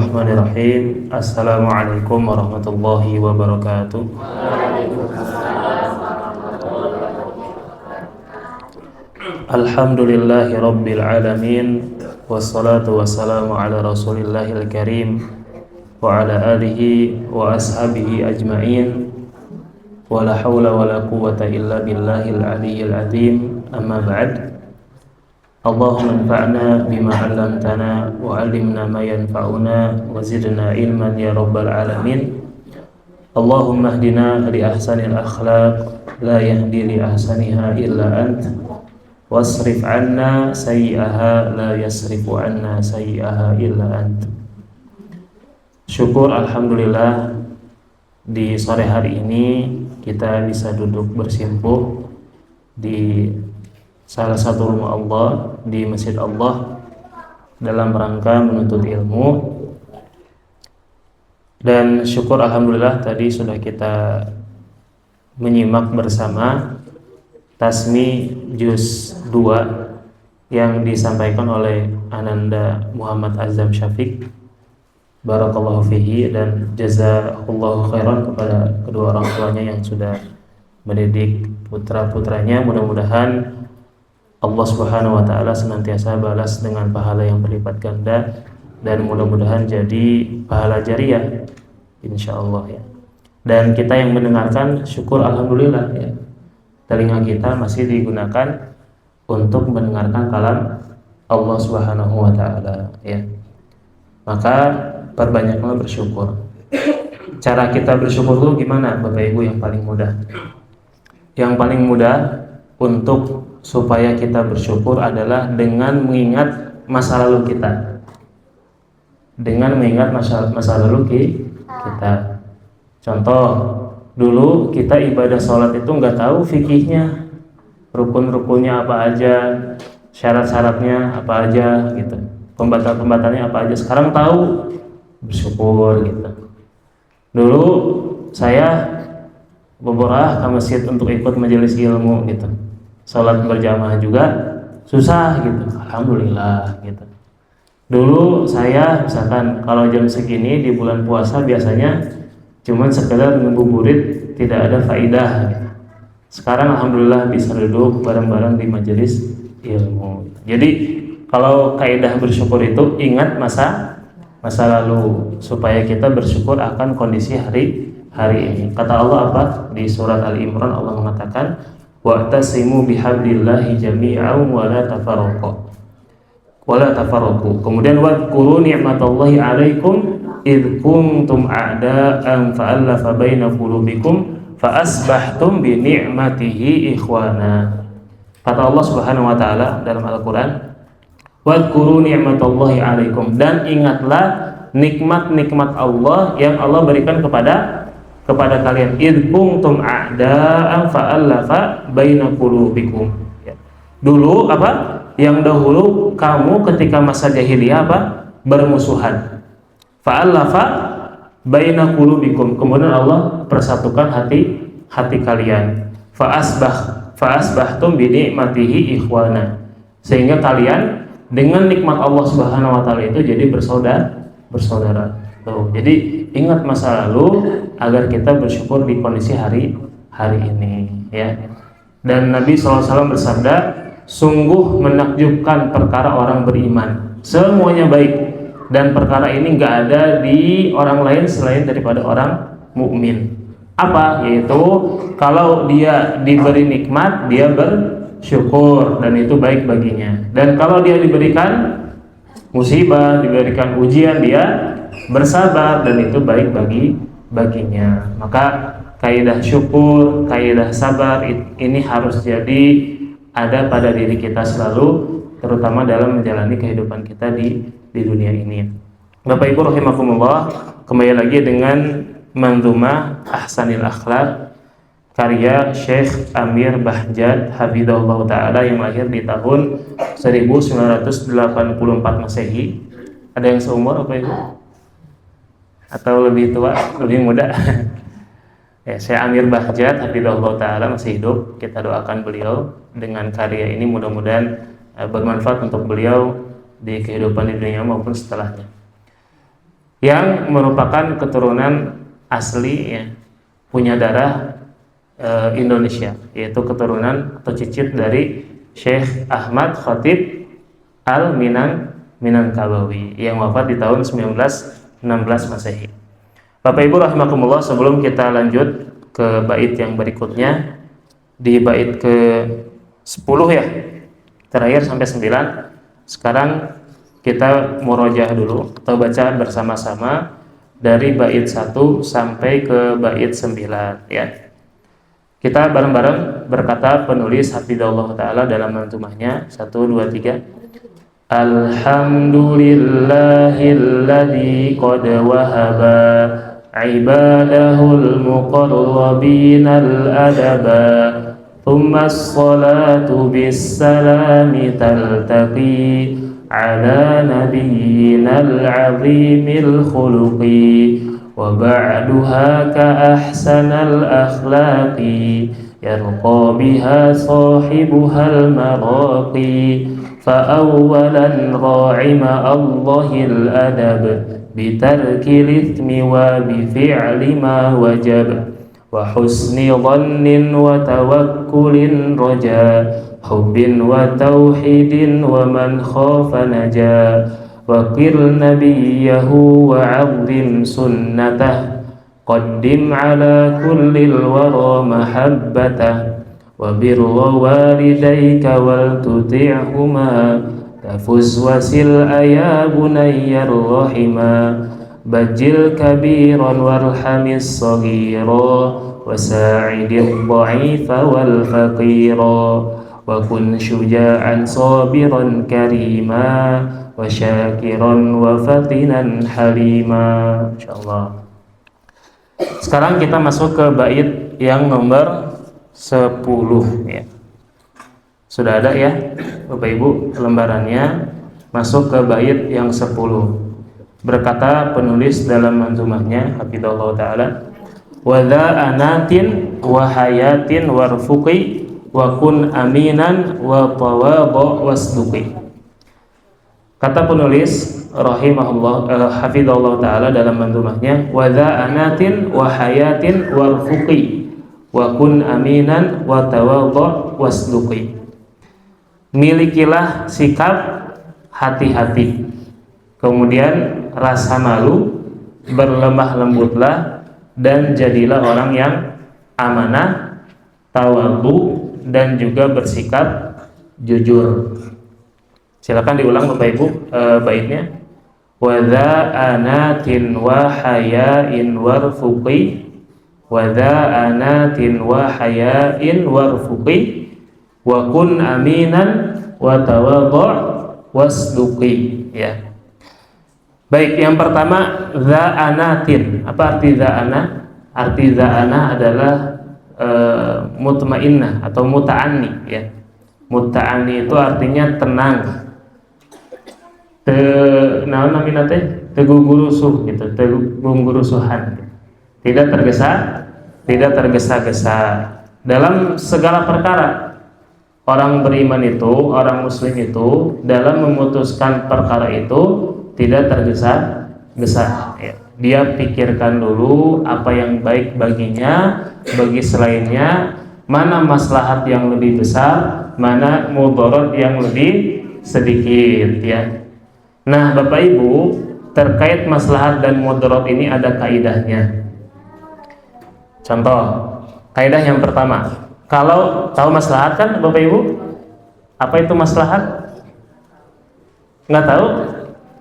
Bismillahirrahmanirrahim. Assalamualaikum warahmatullahi wabarakatuh. Alhamdulillahi rabbil alamin. Wassalatu wassalamu ala rasulillahil karim wa ala alihi wa ashabihi ajma'in. Wala hawla wala quwwata illa billahil aliyyil azim. Amma ba'd. Allahumma anfa'na bima 'allamtana wa 'allimna ma yanfa'una wa zidna ilman ya rabbal alamin. Allahumma hdina li ahsanil akhlaq la yahdi li ahsaniha illa ant wasrif 'anna sayyi'aha la yasrifu 'anna sayyi'aha illa ant. Syukur alhamdulillah di sore hari ini kita bisa duduk bersimpuh di salah satu rumah Allah, di Masjid Allah, dalam rangka menuntut ilmu. Dan syukur alhamdulillah tadi sudah kita menyimak bersama Tasmi Juz 2 yang disampaikan oleh Ananda Muhammad Azam Syafiq. Barakallahu fihi dan jazakallahu khairan kepada kedua orang tuanya yang sudah mendidik putra-putranya. Mudah-mudahan Allah Subhanahu wa taala senantiasa balas dengan pahala yang berlipat ganda dan mudah-mudahan jadi pahala jariyah insyaallah ya. Dan kita yang mendengarkan syukur alhamdulillah ya. Telinga kita masih digunakan untuk mendengarkan kalam Allah Subhanahu wa taala ya. Maka perbanyaklah bersyukur. Cara kita bersyukur itu gimana Bapak Ibu yang paling mudah? Yang paling mudah untuk supaya kita bersyukur adalah dengan mengingat masa lalu kita. Dengan mengingat masa lalu kita. Contoh, dulu kita ibadah sholat itu nggak tahu fikihnya, rukun-rukunnya apa aja, syarat-syaratnya apa aja gitu, pembatal-pembatalnya apa aja. Sekarang tahu, bersyukur gitu. Dulu saya beberapa ke masjid untuk ikut majelis ilmu gitu. Sholat berjamaah juga susah gitu, alhamdulillah gitu. Dulu saya misalkan kalau jam segini di bulan puasa biasanya cuman sekedar ngabuburit, tidak ada faidah gitu. Sekarang alhamdulillah bisa duduk bareng-bareng di majelis ilmu. Jadi kalau kaidah bersyukur itu ingat masa lalu supaya kita bersyukur akan kondisi hari ini. Kata Allah apa? Di surat Ali Imran Allah mengatakan wa'tasimu bihablillahi jami'an wa la tafarraqu. Kemudian wadhkuru ni'matallahi 'alaikum id kuntum a'da'an fa'alafa baina qulubikum fa asbahtum bi ni'matihi ikhwana. Kata Allah Subhanahu wa taala dalam Al-Qur'an, wadhkuru ni'matallahi 'alaikum, dan ingatlah nikmat-nikmat Allah yang Allah berikan kepada kalian. Id kuntum a'da'an fa'alafa baina qulubikum. Dulu apa? Yang dahulu kamu ketika masa jahiliyah apa? Bermusuhan. Fa'alafa baina qulubikum. Kemudian Allah persatukan hati kalian. Fa'asbahtum bi ni'matihi ikhwana. Sehingga kalian dengan nikmat Allah Subhanahu wa taala itu jadi bersaudara. Tuh, jadi ingat masa lalu agar kita bersyukur di kondisi hari ini ya. Dan Nabi SAW bersabda, sungguh menakjubkan perkara orang beriman, semuanya baik, dan perkara ini nggak ada di orang lain selain daripada orang mukmin. Apa? Yaitu kalau dia diberi nikmat dia bersyukur dan itu baik baginya, dan kalau dia diberikan musibah, diberikan ujian dia bersabar dan itu baik baginya. Maka kaidah syukur, kaidah sabar ini harus jadi ada pada diri kita selalu, terutama dalam menjalani kehidupan kita di dunia ini. Bapak Ibu rahimakumullah, kembali lagi dengan Manzumah Ahsanil Akhlaq karya Syekh Amir Bahjat hafizahullah taala yang lahir di tahun 1984 Masehi. Ada yang seumur apa Ibu? Atau lebih tua, lebih muda? Ya, saya Amir Bahjat hafizahullah taala masih hidup. Kita doakan beliau dengan karya ini mudah-mudahan bermanfaat untuk beliau di kehidupan di dunia maupun setelahnya. yang merupakan keturunan asli ya, punya darah Indonesia, yaitu keturunan atau cicit dari Syekh Ahmad Khatib Minangkabawi yang wafat di tahun 1916 Masehi. Bapak Ibu rahimakumullah, sebelum kita lanjut ke bait yang berikutnya, di bait ke 10 ya, terakhir sampai 9. Sekarang kita murojaah dulu atau baca bersama-sama dari bait 1 sampai ke bait 9 ya. Kita bareng-bareng berkata penulis hafizahullah taala dalam manzumahnya. 1 2 3. Alhamdulillahilladzi qad wahaba ibadahul muqarrabinal adaba thumma as-salatu bis-salami taltaqi ala nabiyyinal azimil khuluqi wa ba'duha ka ahsanal akhlaqi yarqa biha sahibuhal maraqi fa awwalan ra'ima Allahil adab bitarkil ithmi wa bi fi'li ma wajab wa husni dhannin wa tawakkulin raja hubbin wa tauhidin wa man khafa naja waqil nabiyahu wa 'azzim sunnatah qaddim ala kullil wara mahabbatah wa birra walidayka wal tuti'huma tafuz wasil ya bunayyar rahima bajil kabiran warhamis saghira wasa'idil dha'ifa wal faqira wa kun syuja'an sabiran karima wa syakiran wa fatinan halima. Insyaallah. Sekarang kita masuk ke bait yang nomor 10 ya. Sudah ada ya Bapak Ibu lembarannya. Masuk ke bait yang 10. Berkata penulis dalam manzumahnya hafizahullah taala, wa dza anatin wa hayatin warfuqi wa kun aminan wa tawadhu wasduqi. Kata penulis rahimahullah hafizahullah taala dalam manzumahnya, wa dza anatin wa hayatin warfuqi wa kun aminan wa tawadhu wasduqi. Milikilah sikap hati-hati, kemudian rasa malu, berlemah lembutlah, dan jadilah orang yang amanah, tawadhu, dan juga bersikap jujur. Silakan diulang Bapak Ibu baitnya. Wa dza anatin wa hayain warfuqi wa dza anatin wa hayain warfuqi wa kun aminan wa tawadhu wasduqi ya. Baik, yang pertama za'anatin. Apa arti za'ana? Arti za'ana adalah mutmainnah atau muta'anni ya. Muta'anni itu artinya tenang. Naon namina teh? Tegugurusuh gitu, tegunggurusuhan. Tidak tergesa-gesa dalam segala perkara. Orang beriman itu, orang muslim itu dalam memutuskan perkara itu tidak tergesa-gesa ya. Dia pikirkan dulu apa yang baik baginya, bagi selainnya, mana maslahat yang lebih besar, mana mudarat yang lebih sedikit ya. Nah, Bapak Ibu, terkait maslahat dan mudarat ini ada kaidahnya. Contoh, kaidah yang pertama. Kalau tahu maslahat kan Bapak Ibu? Apa itu maslahat? Nggak tahu?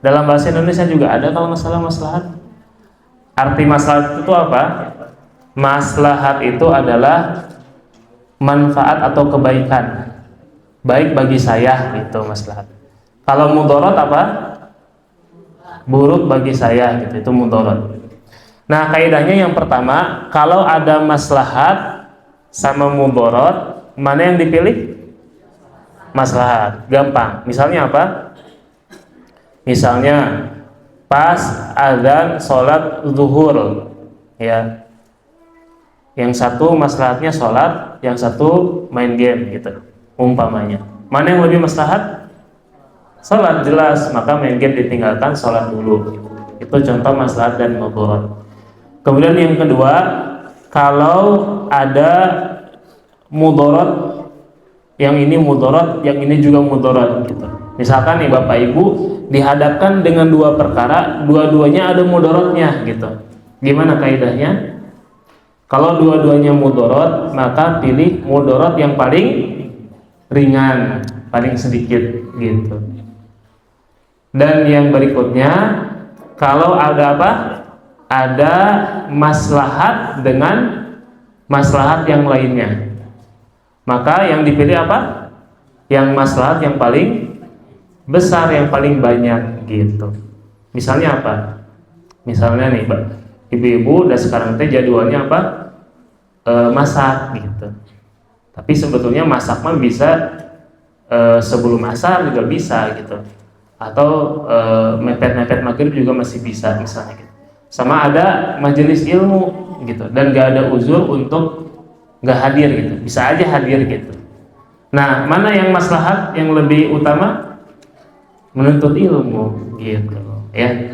Dalam bahasa Indonesia juga ada kalau masalah maslahat. Arti maslahat itu apa? Maslahat itu adalah manfaat atau kebaikan, baik bagi saya, itu maslahat. Kalau mudarat apa? Buruk bagi saya, gitu. Itu mudarat. Nah, kaidahnya yang pertama, kalau ada maslahat sama mudarat, mana yang dipilih? Maslahat. Gampang. Misalnya apa? Misalnya pas azan sholat zuhur ya, yang satu maslahatnya sholat, yang satu main game gitu umpamanya. Mana yang lebih maslahat? Sholat jelas, maka main game ditinggalkan, sholat dulu. Itu contoh maslahat dan mudarat. Kemudian yang kedua, kalau ada mudarat, yang ini mudarat, yang ini juga mudarat gitu. Misalkan nih Bapak Ibu dihadapkan dengan dua perkara, dua-duanya ada mudaratnya gitu. Gimana kaidahnya? Kalau dua-duanya mudarat, maka pilih mudarat yang paling ringan, paling sedikit gitu. Dan yang berikutnya, kalau ada apa? Ada maslahat dengan maslahat yang lainnya, maka yang dipilih apa? Yang maslahat yang paling besar, yang paling banyak gitu. Misalnya apa? Misalnya nih Pak, ibu-ibu udah sekarang teh jadwalnya apa? Masak gitu. Tapi sebetulnya masak mah bisa sebelum asar juga bisa gitu. Atau mepet-mepet maghrib juga masih bisa misalnya gitu. Sama ada majelis ilmu gitu, dan gak ada uzur untuk gak hadir gitu, bisa aja hadir gitu. Nah, mana yang maslahat yang lebih utama? Menuntut ilmu gitu ya.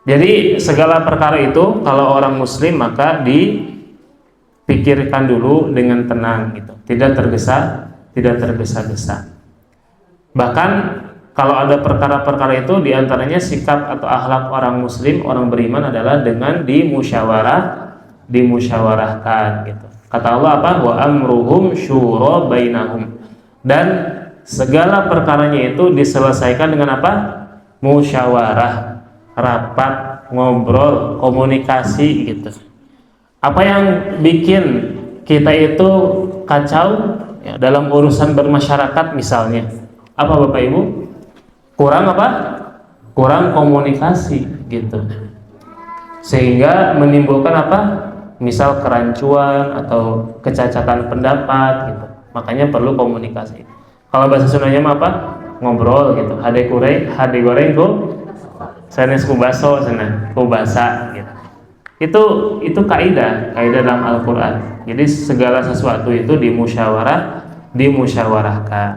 Jadi segala perkara itu kalau orang muslim maka dipikirkan dulu dengan tenang gitu, tidak tergesa-gesa. Bahkan kalau ada perkara-perkara itu diantaranya sikap atau akhlak orang muslim, orang beriman adalah dengan dimusyawarahkan gitu. Kata Allah apa? Wa amruhum syura bainahum. Dan segala perkaranya itu diselesaikan dengan apa? Musyawarah, rapat, ngobrol, komunikasi gitu. Apa yang bikin kita itu kacau ya, dalam urusan bermasyarakat misalnya? Apa Bapak Ibu? Kurang apa? Kurang komunikasi gitu. Sehingga menimbulkan apa? Misal kerancuan atau kecacatan pendapat gitu. Makanya perlu komunikasi. Kalau bahasa Sundanya mah apa? Ngobrol gitu. Hade goreng ku sanes ku baso sana, ku basa gitu. Itu kaidah dalam Al-Qur'an. Jadi segala sesuatu itu dimusyawarahkan.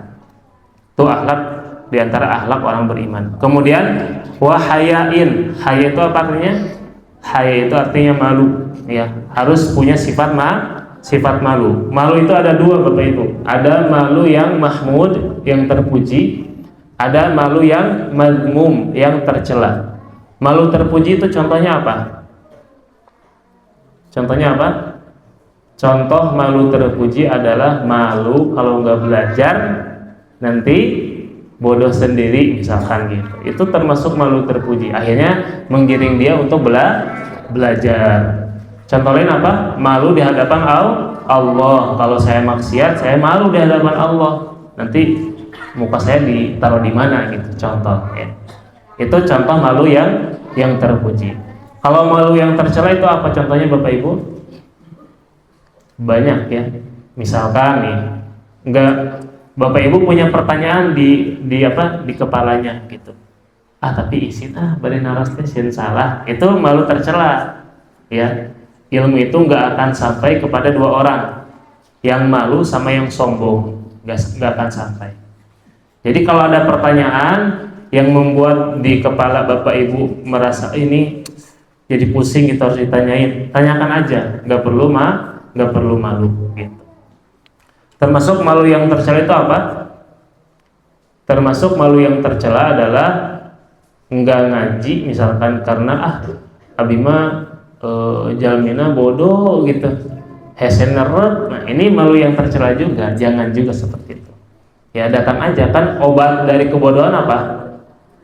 Itu akhlak di antara akhlak orang beriman. Kemudian wahayain. Haya itu apa artinya? Haya itu artinya malu ya. Harus punya sifat malu. Malu itu ada dua Bapak Ibu. Ada malu yang mahmud, yang terpuji. Ada malu yang madmum, yang tercela. Malu terpuji itu contohnya apa? Contohnya apa? Contoh malu terpuji adalah malu kalau nggak belajar nanti bodoh sendiri misalkan gitu. Itu termasuk malu terpuji. Akhirnya menggiring dia untuk belajar. Contoh lain apa? Malu di hadapan Allah. Kalau saya maksiat, saya malu di hadapan Allah. Nanti muka saya ditaruh di mana gitu. Contoh ya. Itu contoh malu yang terpuji. Kalau malu yang tercela itu apa contohnya Bapak Ibu? Banyak ya. Misalkan nih, Bapak Ibu punya pertanyaan di kepalanya gitu. Tapi isin bari naras teh salah. Itu malu tercela. Ya. Ilmu itu nggak akan sampai kepada dua orang, yang malu sama yang sombong, nggak akan sampai. Jadi kalau ada pertanyaan yang membuat di kepala Bapak Ibu merasa ini jadi pusing gitu harus ditanyain, tanyakan aja, nggak perlu malu gitu. Termasuk malu yang tercela itu apa? Termasuk malu yang tercela adalah nggak ngaji misalkan karena abimah jalmina bodoh gitu, hesen neret. Nah ini malu yang tercela juga, jangan juga seperti itu. Ya datang aja, kan obat dari kebodohan apa?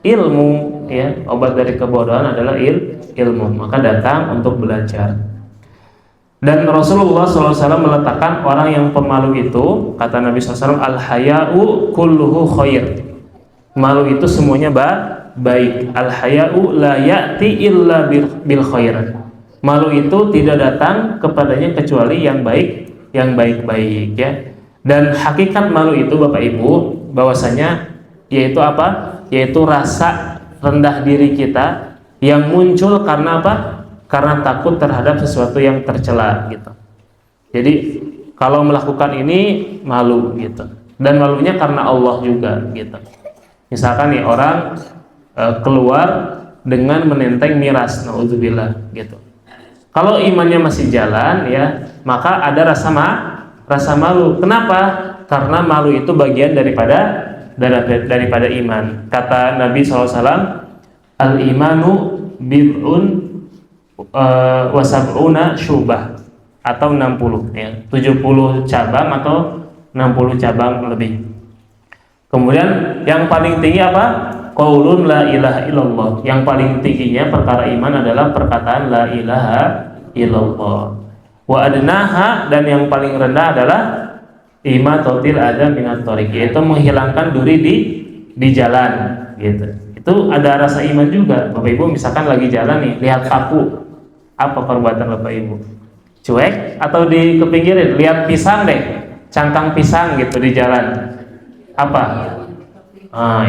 Ilmu ya, obat dari kebodohan adalah ilmu. Maka datang untuk belajar. Dan Rasulullah SAW meletakkan orang yang pemalu itu, kata Nabi SAW, al-haya'u kulluhu khair. Malu itu semuanya baik. Al-haya'u la ya'ti illa bil khair. Malu itu tidak datang kepadanya kecuali yang baik-baik ya. Dan hakikat malu itu Bapak Ibu bahwasanya yaitu apa? Yaitu rasa rendah diri kita yang muncul karena apa? Karena takut terhadap sesuatu yang tercela gitu. Jadi kalau melakukan ini malu gitu. Dan malunya karena Allah juga gitu. Misalkan nih orang keluar dengan menenteng miras, naudzubillah gitu. Kalau imannya masih jalan ya, maka ada rasa malu. Kenapa? Karena malu itu bagian daripada iman. Kata Nabi SAW, al-imanu bid'un wa sab'una syubah, atau 60 ya, 70 cabang atau 60 cabang lebih. Kemudian yang paling tinggi apa? Qaulun la ilaha illallah. Yang paling tingginya perkara iman adalah perkataan la ilaha illallah. Wa adnaha, dan yang paling rendah adalah imatatil adza minat thoriq, yaitu menghilangkan duri di jalan gitu. Itu ada rasa iman juga. Bapak Ibu misalkan lagi jalan nih, lihat paku, apa perbuatan Bapak Ibu? Cuek atau di kepinggirin? Lihat pisang deh, cangkang pisang gitu di jalan, apa?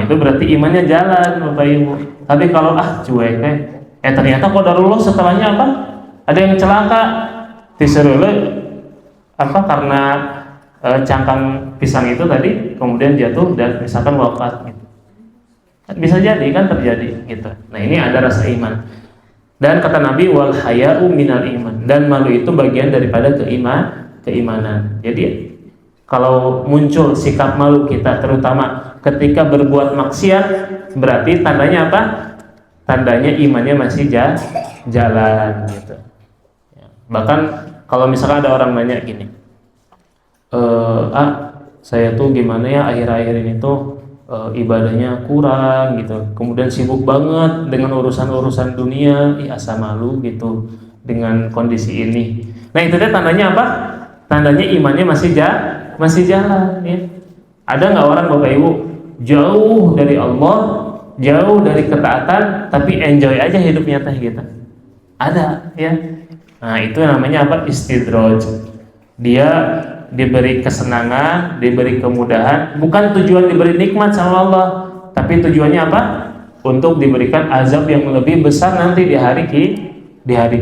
Itu berarti imannya jalan Bapak Ibu. Tapi kalau cuek ternyata qadarullah setelahnya apa? Ada yang celaka, disuruh karena cangkang pisang itu tadi kemudian jatuh dan misalkan wafat gitu. Bisa jadi kan terjadi gitu. Nah, ini ada rasa iman. Dan kata Nabi, wal haya'u minal iman, dan malu itu bagian daripada keimanan. Jadi kalau muncul sikap malu kita, terutama ketika berbuat maksiat, berarti tandanya apa? Tandanya imannya masih jalan gitu. Bahkan kalau misalkan ada orang nanya gini, saya tuh gimana ya akhir-akhir ini tuh ibadahnya kurang gitu, kemudian sibuk banget dengan urusan-urusan dunia, asa malu gitu dengan kondisi ini. Nah, itu dia tandanya apa? Tandanya imannya masih jalan ya. Ada nggak orang Bapak Ibu jauh dari Allah, jauh dari ketaatan, tapi enjoy aja hidupnya teh gitu? Ada ya. Nah, itu namanya apa? Istidraj. Dia diberi kesenangan, diberi kemudahan, bukan tujuan diberi nikmat sama Allah, tapi tujuannya apa? Untuk diberikan azab yang lebih besar nanti di hari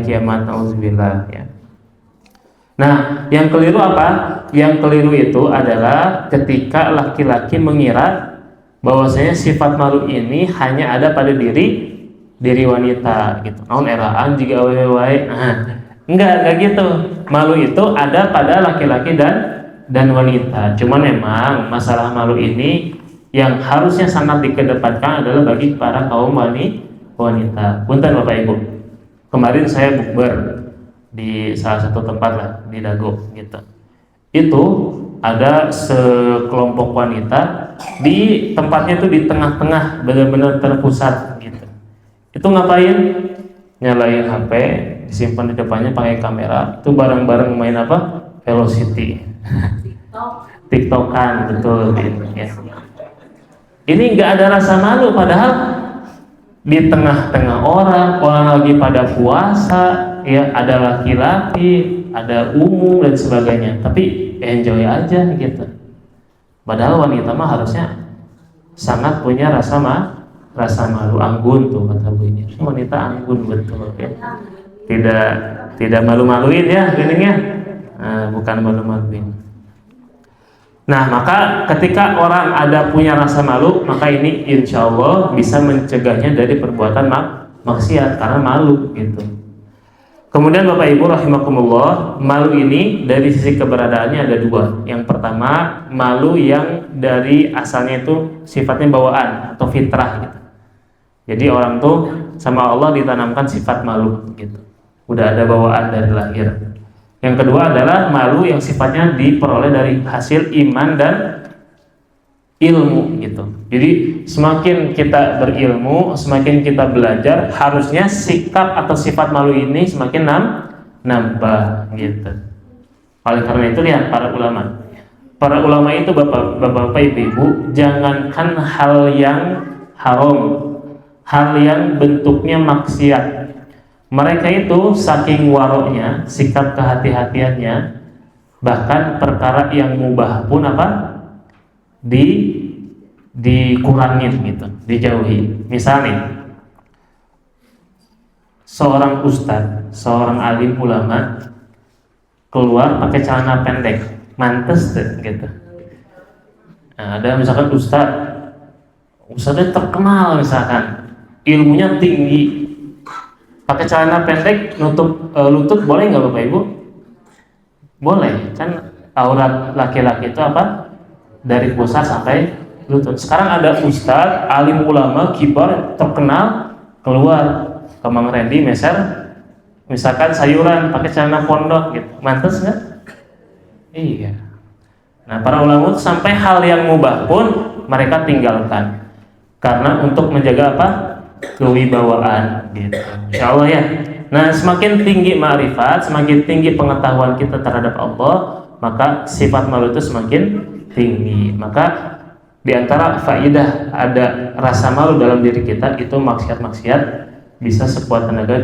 kiamat, nauzubillah ya. Nah, yang keliru apa? Yang keliru itu adalah ketika laki-laki mengira bahwasanya sifat malu ini hanya ada pada diri wanita gitu. Naon eraan jika awewe. Enggak gitu. Malu itu ada pada laki-laki dan wanita. Cuman memang masalah malu ini yang harusnya sangat dikedepankan adalah bagi para kaum wanita. Punten Bapak Ibu. Kemarin saya bukber di salah satu tempat lah di Dago gitu. Itu ada sekelompok wanita di tempatnya itu di tengah-tengah, benar-benar terpusat gitu. Itu ngapain? Nyalain HP, disimpan di depannya pakai kamera, itu bareng-bareng main apa? Velocity. TikTokan betul ya. Ini nggak ada rasa malu, padahal di tengah-tengah orang lagi pada puasa ya, ada laki-laki, ada umum dan sebagainya, tapi enjoy aja gitu. Padahal wanita mah harusnya sangat punya rasa malu, anggun tuh kata Bu ini. Wanita anggun betul ya. Tidak malu-maluin ya geningnya. Bukan malu-maluin. Nah, maka ketika orang ada punya rasa malu, maka ini insya Allah bisa mencegahnya dari perbuatan maksiat karena malu gitu. Kemudian Bapak Ibu rahimakumullah, malu ini dari sisi keberadaannya ada dua. Yang pertama, malu yang dari asalnya itu sifatnya bawaan atau fitrah gitu. Jadi orang tuh sama Allah ditanamkan sifat malu gitu. Udah ada bawaan dari lahir. Yang kedua adalah malu yang sifatnya diperoleh dari hasil iman dan ilmu gitu. Jadi semakin kita berilmu, semakin kita belajar, harusnya sikap atau sifat malu ini semakin nambah gitu. Oleh karena itu lihat para ulama. Para ulama itu bapak-bapak, ibu-ibu, jangankan hal yang haram, hal yang bentuknya maksiat, mereka itu saking waroknya, sikap kehati-hatiannya, bahkan perkara yang mubah pun apa? Dikurangin gitu, dijauhi. Misalnya seorang ustadz, seorang alim ulama keluar pakai celana pendek, mantes gitu. Nah, ada misalkan ustadznya terkenal misalkan, ilmunya tinggi. Pakai celana pendek nutup lutut boleh nggak Bapak Ibu? Boleh, kan aurat laki-laki itu apa? Dari pusar sampai lutut. Sekarang ada ustadz, alim ulama, kibar, terkenal, keluar ke Mang Randy meser, misalkan sayuran pakai celana pondok gitu, mantes nggak? Iya. Nah, para ulama itu sampai hal yang mubah pun mereka tinggalkan karena untuk menjaga apa? Kewibawaan gitu. Insya Allah ya. Nah, semakin tinggi ma'rifat, semakin tinggi pengetahuan kita terhadap Allah, maka sifat malu itu semakin tinggi. Maka di antara faidah ada rasa malu dalam diri kita itu maksiat-maksiat bisa sekuat tenaga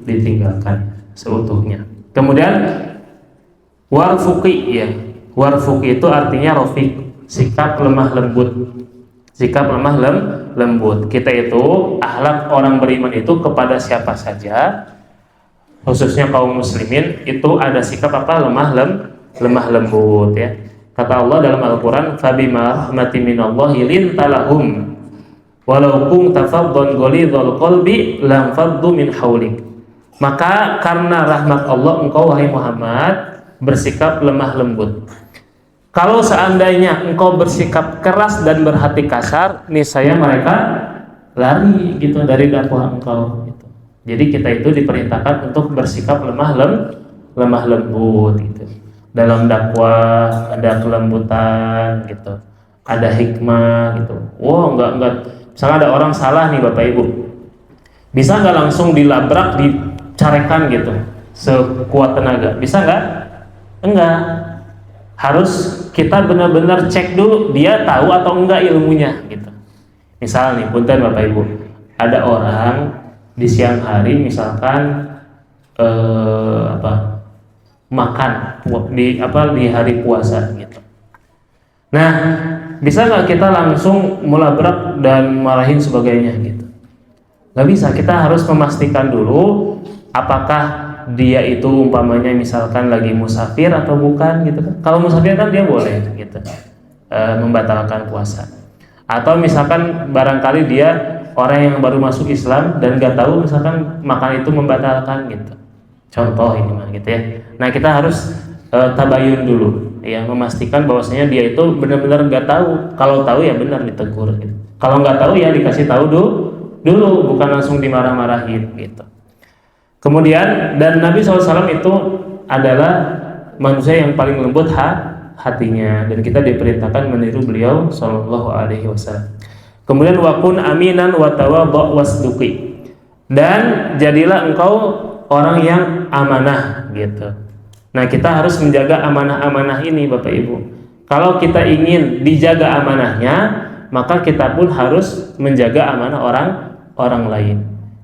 ditinggalkan seutuhnya. Kemudian warfuqi ya. Warfuqi itu artinya rafiq, sikap lemah lembut. Sikap lemah lembut. Kita itu akhlak orang beriman itu kepada siapa saja, khususnya kaum muslimin itu ada sikap apa? Lemah lembut ya. Kata Allah dalam Al-Qur'an, "Fabima rahmatin minallahi lintalahum walau kunta faddan ghalidhal qalbi lam faddu min haulik." Maka karena rahmat Allah engkau wahai Muhammad bersikap lemah lembut. Kalau seandainya engkau bersikap keras dan berhati kasar, niscaya mereka lari gitu dari dakwah engkau gitu. Jadi kita itu diperintahkan untuk bersikap lemah lembut gitu. Dalam dakwah ada kelembutan gitu, ada hikmah gitu. Wow, enggak. Misalnya ada orang salah nih Bapak Ibu, bisa nggak langsung dilabrak, dicarekan gitu sekuat tenaga? Bisa nggak? Enggak. Harus kita benar-benar cek dulu dia tahu atau enggak ilmunya gitu. Misal nih, punten Bapak Ibu, ada orang di siang hari misalkan makan di hari puasa gitu. Nah, bisa nggak kita langsung melabrak dan marahin sebagainya gitu? Nggak bisa. Kita harus memastikan dulu apakah dia itu umpamanya misalkan lagi musafir atau bukan gitu kan. Kalau musafir kan dia boleh gitu membatalkan puasa. Atau misalkan barangkali dia orang yang baru masuk Islam dan nggak tahu misalkan makan itu membatalkan gitu. Contoh ini mah gitu ya. Nah, kita harus tabayun dulu ya, memastikan bahwasanya dia itu benar-benar nggak tahu. Kalau tahu ya benar ditegur gitu. Kalau nggak tahu ya dikasih tahu dulu, bukan langsung dimarah-marahin gitu. Kemudian dan Nabi SAW itu adalah manusia yang paling lembut hatinya dan kita diperintahkan meniru beliau Shallallahu Alaihi Wasallam. Kemudian wakun aminan watawadha wasduqi, dan jadilah engkau orang yang amanah gitu. Nah, kita harus menjaga amanah-amanah ini Bapak Ibu. Kalau kita ingin dijaga amanahnya, maka kita pun harus menjaga amanah orang lain.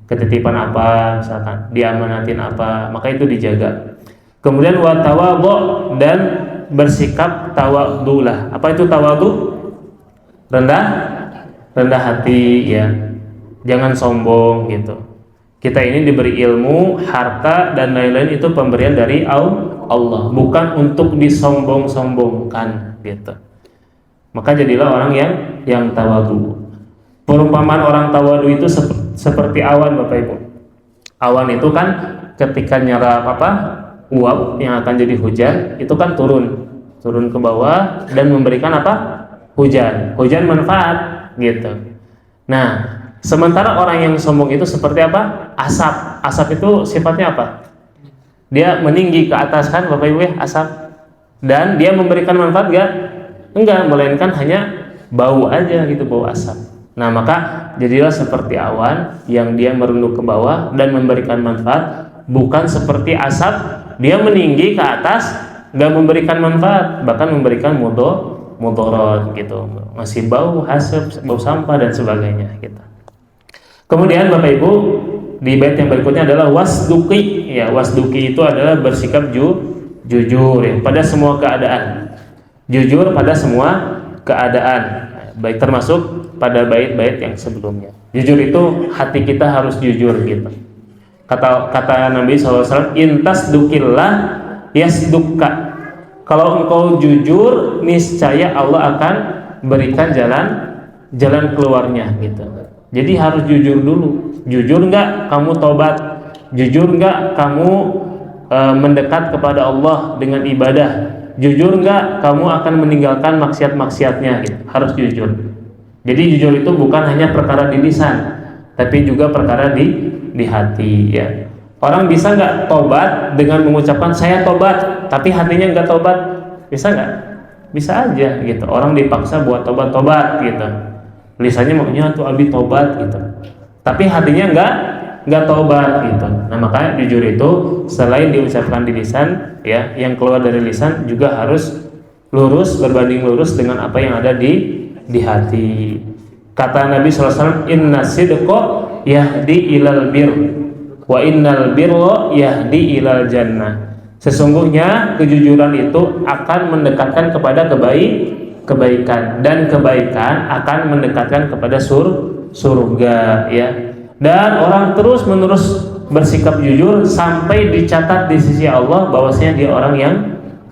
Ketitipan apa misalkan, diamanatin apa, maka itu dijaga. Kemudian watawadha, dan bersikap tawadhulah. Apa itu tawadhu? Rendah hati ya. Jangan sombong gitu. Kita ini diberi ilmu, harta dan lain-lain itu pemberian dari Allah, bukan untuk disombong-sombongkan gitu. Maka jadilah orang yang tawadhu. Perumpamaan orang tawadhu itu seperti awan Bapak Ibu. Awan itu kan ketika nyerap uap yang akan jadi hujan, itu kan turun ke bawah dan memberikan hujan manfaat gitu. Nah, sementara orang yang sombong itu seperti apa? Asap itu sifatnya apa? Dia meninggi ke atas kan Bapak Ibu ya, asap. Dan dia memberikan manfaat enggak, melainkan hanya bau aja gitu, bau asap. Nah, maka jadilah seperti awan yang dia merunduk ke bawah dan memberikan manfaat, bukan seperti asap dia meninggi ke atas enggak memberikan manfaat, bahkan memberikan mudarat gitu, masih bau asap, bau sampah dan sebagainya gitu. Kemudian Bapak Ibu, di bait yang berikutnya adalah wasduqi ya. Wasduqi itu adalah bersikap jujur ya, pada semua keadaan. Jujur pada semua keadaan, baik termasuk pada bait-bait yang sebelumnya. Jujur itu hati kita harus jujur gitu. Kata Nabi SAW, intas dukillah yasdukka. Kalau engkau jujur, niscaya Allah akan berikan jalan keluarnya gitu. Jadi harus jujur dulu. Jujur nggak kamu tobat? Jujur nggak kamu mendekat kepada Allah dengan ibadah? Jujur nggak kamu akan meninggalkan maksiat-maksiatnya? Gitu. Harus jujur. Jadi jujur itu bukan hanya perkara di lisan, tapi juga perkara di hati. Ya. Orang bisa nggak tobat dengan mengucapkan saya tobat, tapi hatinya nggak tobat? Bisa nggak? Bisa aja gitu. Orang dipaksa buat tobat gitu. Lisannya maunya tuh abi tobat gitu, tapi hatinya nggak tobat gitu. Nah makanya jujur itu selain diucapkan di lisan, ya, yang keluar dari lisan juga harus lurus, berbanding lurus dengan apa yang ada di hati. Kata Nabi SAW, inna sidqa yahdi ilal bir, wa innal birra yahdi ilal jannah. Sesungguhnya kejujuran itu akan mendekatkan kepada kebaikan, dan kebaikan akan mendekatkan kepada surga, ya. Dan orang terus menerus bersikap jujur sampai dicatat di sisi Allah bahwasanya dia orang yang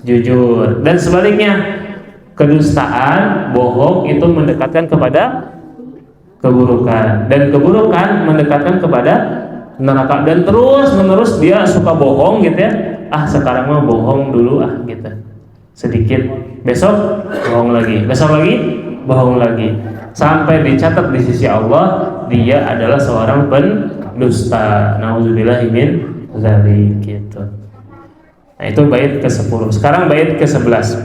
jujur. Dan sebaliknya, kedustaan, bohong itu mendekatkan kepada keburukan, dan keburukan mendekatkan kepada neraka. Dan terus menerus dia suka bohong gitu ya. Sekarang mah bohong dulu gitu. Sedikit, besok bohong lagi, besok lagi bohong lagi, sampai dicatat di sisi Allah dia adalah seorang pendusta. Nauzubillahi min dzalik gitu. Nah, itu bait ke-10. Sekarang bait ke-11.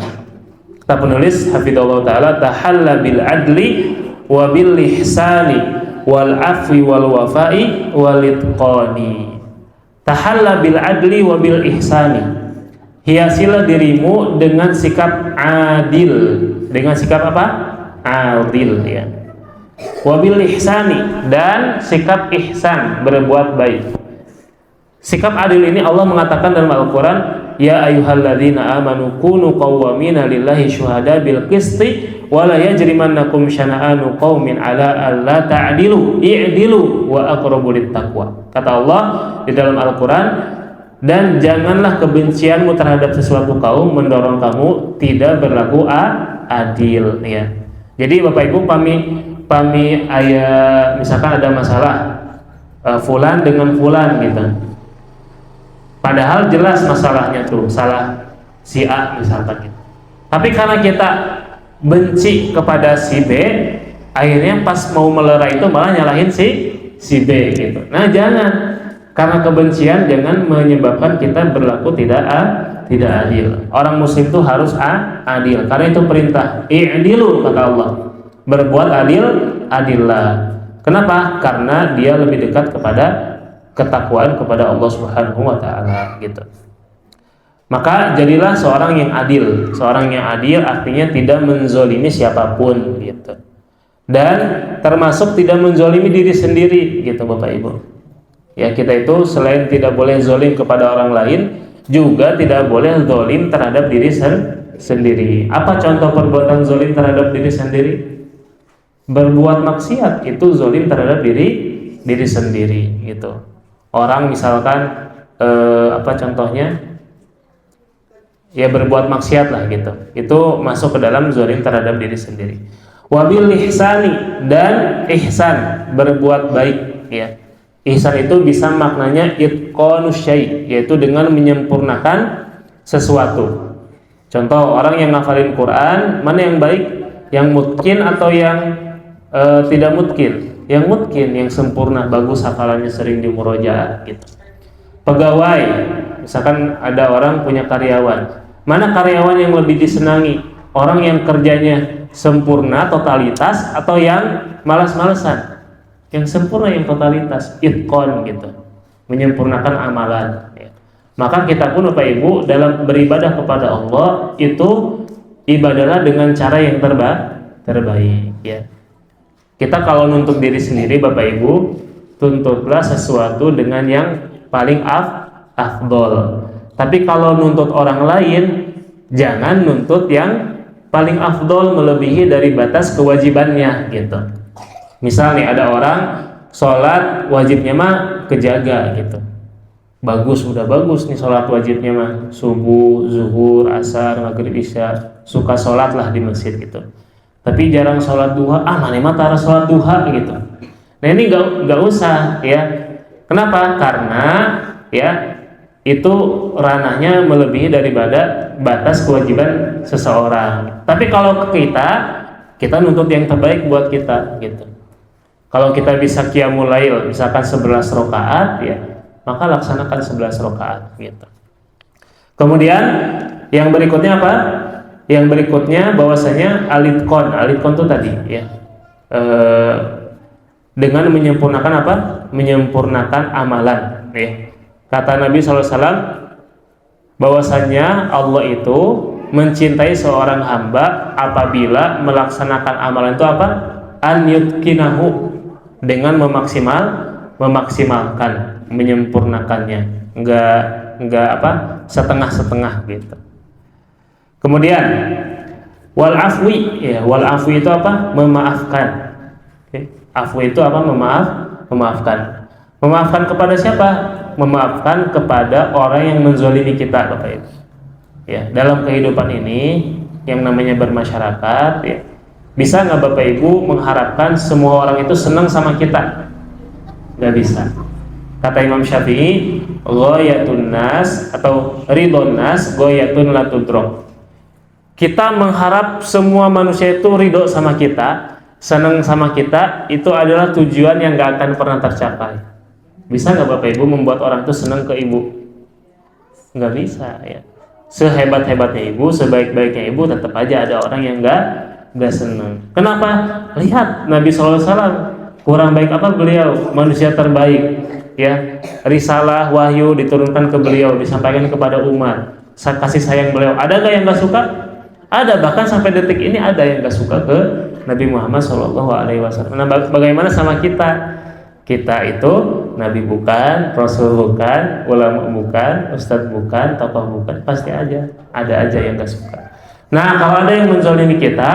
Kata penulis hafizallahu taala, tahalla bil adli wa bil ihsani wal afwi wal wafai wal itqani. Tahalla bil adli wa bil ihsani. Hiasilah dirimu dengan sikap adil. Dengan sikap apa? Adil, ya. Wabil ihsani, dan sikap ihsan, berbuat baik. Sikap adil ini Allah mengatakan dalam Al-Quran, ya ayyuhalladzina amanu kunu qawwamina lillahi syuhada bil qisti wa la yajrimannakum syana'anu qaumin ala alla ta'dilu i'dilu wa aqrabu littaqwa. Kata Allah di dalam Al-Quran, dan janganlah kebencianmu terhadap sesuatu kaum mendorong kamu tidak berlaku adil, ya. Jadi Bapak Ibu, pami ayah misalkan ada masalah fulan dengan fulan gitu. Padahal jelas masalahnya tuh salah si A misalkan gitu. Tapi karena kita benci kepada si B, akhirnya pas mau melerai itu malah nyalahin si B gitu. Nah, jangan, karena kebencian jangan menyebabkan kita berlaku tidak adil. Orang muslim itu harus adil, karena itu perintah. I'dilu, kata Allah. Berbuat adillah. Kenapa? Karena dia lebih dekat kepada ketakwaan kepada Allah Subhanahu wa taala gitu. Maka jadilah seorang yang adil. Seorang yang adil artinya tidak menzolimi siapapun gitu. Dan termasuk tidak menzolimi diri sendiri gitu Bapak Ibu. Ya, kita itu selain tidak boleh zolim kepada orang lain, juga tidak boleh zolim terhadap diri sendiri. Apa contoh perbuatan zolim terhadap diri sendiri? Berbuat maksiat itu zolim terhadap diri sendiri gitu. Orang misalkan apa contohnya? Ya berbuat maksiat lah gitu. Itu masuk ke dalam zolim terhadap diri sendiri. Wabil ihsani, dan ihsan, berbuat baik, ya. Ihsan itu bisa maknanya itqanus syai', yaitu dengan menyempurnakan sesuatu. Contoh, orang yang ngafalin Quran, mana yang baik? Yang mutkin atau yang tidak mutkin? Yang mutkin, yang sempurna, bagus hafalannya, sering di murojaah gitu. Pegawai, misalkan ada orang punya karyawan, mana karyawan yang lebih disenangi? Orang yang kerjanya sempurna, totalitas, atau yang malas-malesan? Yang sempurna, yang totalitas, itqan gitu, menyempurnakan amalan, ya. Maka kita pun Bapak Ibu dalam beribadah kepada Allah itu ibadahlah dengan cara yang terbaik, ya. Kita kalau nuntut diri sendiri Bapak Ibu, tuntutlah sesuatu dengan yang paling afdol. Tapi kalau nuntut orang lain, jangan nuntut yang paling afdol melebihi dari batas kewajibannya gitu. Misal nih ada orang sholat wajibnya mah kejaga gitu, bagus, udah bagus nih sholat wajibnya mah, subuh, zuhur, asar, maghrib, isya, suka sholat lah di masjid gitu. Tapi jarang sholat duha, mana mah tara sholat duha gitu. Nah ini nggak usah ya. Kenapa? Karena ya itu ranahnya melebihi daripada batas kewajiban seseorang. Tapi kalau kita nuntut yang terbaik buat kita gitu. Kalau kita bisa qiyamul lail misalkan 11 rakaat ya, maka laksanakan 11 rakaat gitu. Kemudian yang berikutnya apa? Yang berikutnya bahwasanya alitkon itu tadi ya. Dengan menyempurnakan apa? Menyempurnakan amalan ya. Kata Nabi SAW bahwasanya Allah itu mencintai seorang hamba apabila melaksanakan amalan itu apa? An yutkinahu, dengan memaksimalkan, menyempurnakannya, enggak apa? Setengah-setengah gitu. Kemudian wal afwi ya, wal afwi itu apa? Memaafkan. Oke. Afwi itu apa? Memaafkan. Memaafkan kepada siapa? Memaafkan kepada orang yang menzolimi kita, Bapak Ibu. Ya, dalam kehidupan ini yang namanya bermasyarakat, ya, bisa nggak Bapak Ibu mengharapkan semua orang itu senang sama kita? Nggak bisa. Kata Imam Syafi'i, ghayatun nas atau ridhon nas ghayatun la tudrak. Kita mengharap semua manusia itu ridho sama kita, senang sama kita, itu adalah tujuan yang nggak akan pernah tercapai. Bisa nggak Bapak Ibu membuat orang itu senang ke ibu? Nggak bisa ya. Sehebat-hebatnya ibu, sebaik-baiknya ibu, tetap aja ada orang yang nggak senang. Kenapa? Lihat Nabi SAW, kurang baik apa beliau? Manusia terbaik ya. Risalah wahyu diturunkan ke beliau, disampaikan kepada umat. Kasih sayang beliau. Ada nggak yang nggak suka? Ada, bahkan sampai detik ini ada yang nggak suka ke Nabi Muhammad SAW. Nah, bagaimana sama kita? Kita itu Nabi bukan, Rasul bukan, ulama bukan, ustadz bukan, tokoh bukan, pasti ada aja yang gak suka. Nah, kalau ada yang menzalimi kita,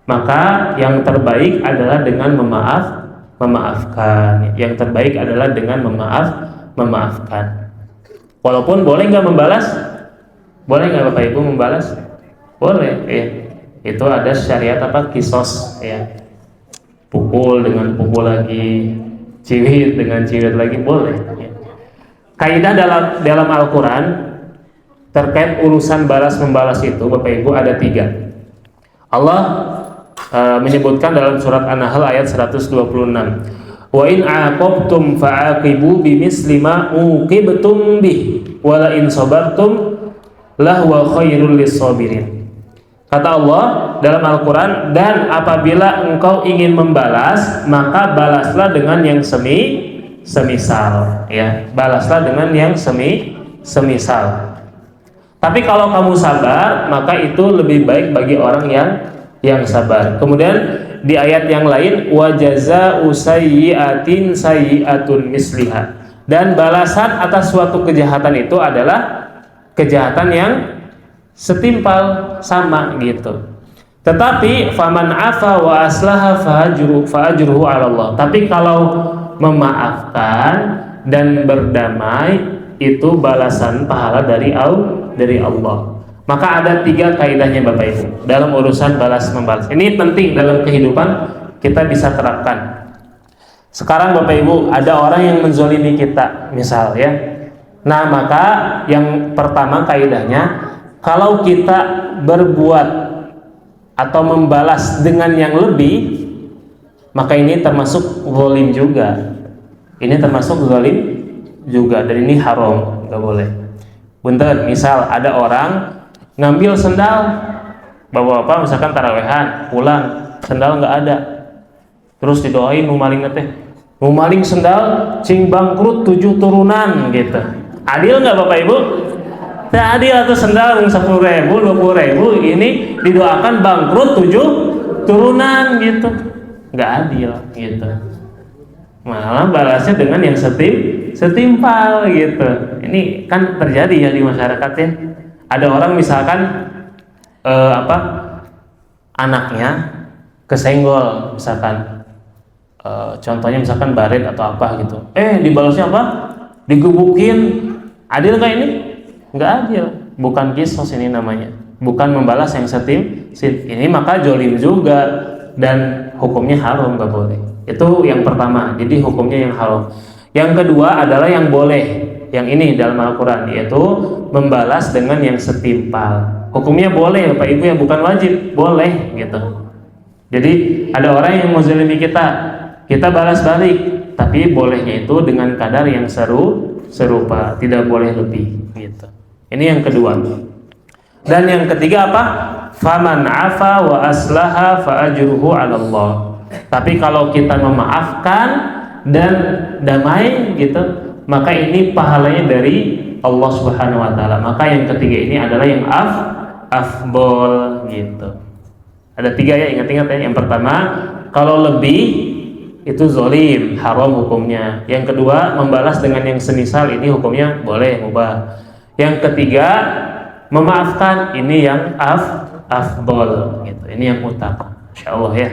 maka yang terbaik adalah dengan memaafkan. Yang terbaik adalah dengan memaafkan. Walaupun boleh nggak membalas? Boleh nggak Bapak Ibu membalas? Boleh. Ya. Itu ada syariat apa? Kisos. Ya. Pukul dengan pukul lagi, ciwit dengan ciwit lagi, boleh ya. Kaidah dalam Al-Quran terkait urusan balas membalas itu Bapak Ibu ada 3. Allah menyebutkan dalam surat An-Nahl ayat 126, wa in aqabtum fa'aqibu bimisli ma uqibtum bih wa la in sabartum lahu khairul lis-sabirin. Kata Allah dalam Al-Quran, dan apabila engkau ingin membalas, maka balaslah dengan yang semisal ya, balaslah dengan yang semisal. Tapi kalau kamu sabar, maka itu lebih baik bagi orang yang sabar. Kemudian di ayat yang lain, wa jazaa'u sayyi'atin sayyi'atun misliha, dan balasan atas suatu kejahatan itu adalah kejahatan yang setimpal, sama gitu. Tetapi faman afa wa aslaha fa'ajruhu 'ala Allah. Tapi kalau memaafkan dan berdamai, itu balasan pahala dari Allah. Maka ada 3 kaidahnya Bapak Ibu dalam urusan balas membalas. Ini penting dalam kehidupan kita bisa terapkan. Sekarang Bapak Ibu, ada orang yang menzolimi kita misal ya. Nah, maka yang pertama kaidahnya, kalau kita berbuat atau membalas dengan yang lebih, maka ini termasuk zalim juga. Ini termasuk zalim juga, dan ini haram, nggak boleh. Bunten, misal ada orang ngambil sendal, bapak-bapak misalkan tarawehan, pulang sendal nggak ada, terus didoain numaling teh, numaling sendal, cing bangkrut 7 turunan gitu. Adil nggak Bapak Ibu? Tadi atau sendal 10.000, 20.000, ini didoakan bangkrut 7 turunan gitu, nggak adil gitu. Malah balasnya dengan yang setimpal gitu. Ini kan terjadi ya di masyarakat ya. Ada orang misalkan anaknya kesenggol misalkan, contohnya misalkan baret atau apa gitu. Dibalasnya apa? Digebukin. Adil nggak ini? Nggak adil, bukan kisos ini namanya, bukan membalas yang ini, maka jolim juga dan hukumnya haram, nggak boleh. Itu yang pertama, jadi hukumnya yang haram. Yang kedua adalah yang boleh. Yang ini dalam Al-Quran, yaitu membalas dengan yang setimpal. Hukumnya boleh Bapak Ibu, yang bukan wajib, boleh gitu. Jadi ada orang yang menzalimi kita balas balik, tapi bolehnya itu dengan kadar yang serupa, tidak boleh lebih gitu. Ini yang kedua. Dan yang ketiga apa? Faman afa wa aslaha fa ajruhu 'ala Allah. Tapi kalau kita memaafkan dan damai gitu, maka ini pahalanya dari Allah Subhanahu wa taala. Maka yang ketiga ini adalah yang afdol gitu. Ada 3 ya, ingat-ingat ya. Yang pertama, kalau lebih itu zalim, haram hukumnya. Yang kedua, membalas dengan yang semisal, ini hukumnya boleh, mubah. Yang ketiga, memaafkan, ini yang afdol gitu. Ini yang utama. Insyaallah ya.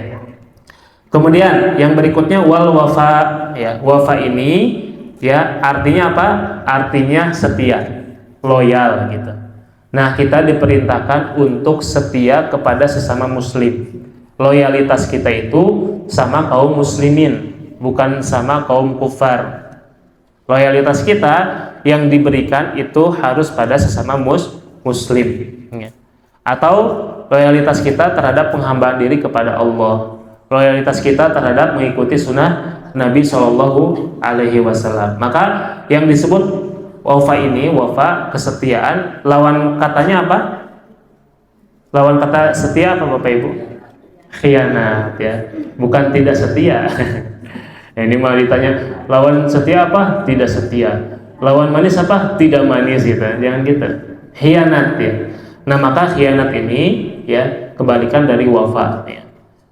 Kemudian yang berikutnya wal wafa ya. Wafa ini ya artinya apa? Artinya setia, loyal gitu. Nah, kita diperintahkan untuk setia kepada sesama muslim. Loyalitas kita itu sama kaum muslimin, bukan sama kaum kufar. Loyalitas kita yang diberikan itu harus pada sesama muslim ya. Atau loyalitas kita terhadap penghambaan diri kepada Allah. Loyalitas kita terhadap mengikuti sunnah Nabi Shallallahu Alaihi Wasallam. Maka yang disebut wafa ini, wafa kesetiaan, lawan katanya apa? Lawan kata setia apa Bapak Ibu? Khianat ya, bukan tidak setia. Ini malah ditanya lawan setia apa? Tidak setia. Lawan manis apa? Tidak manis gitu. Jangan gitu. Khianat ya. Nah, maka khianat ini ya kebalikan dari wafa ya.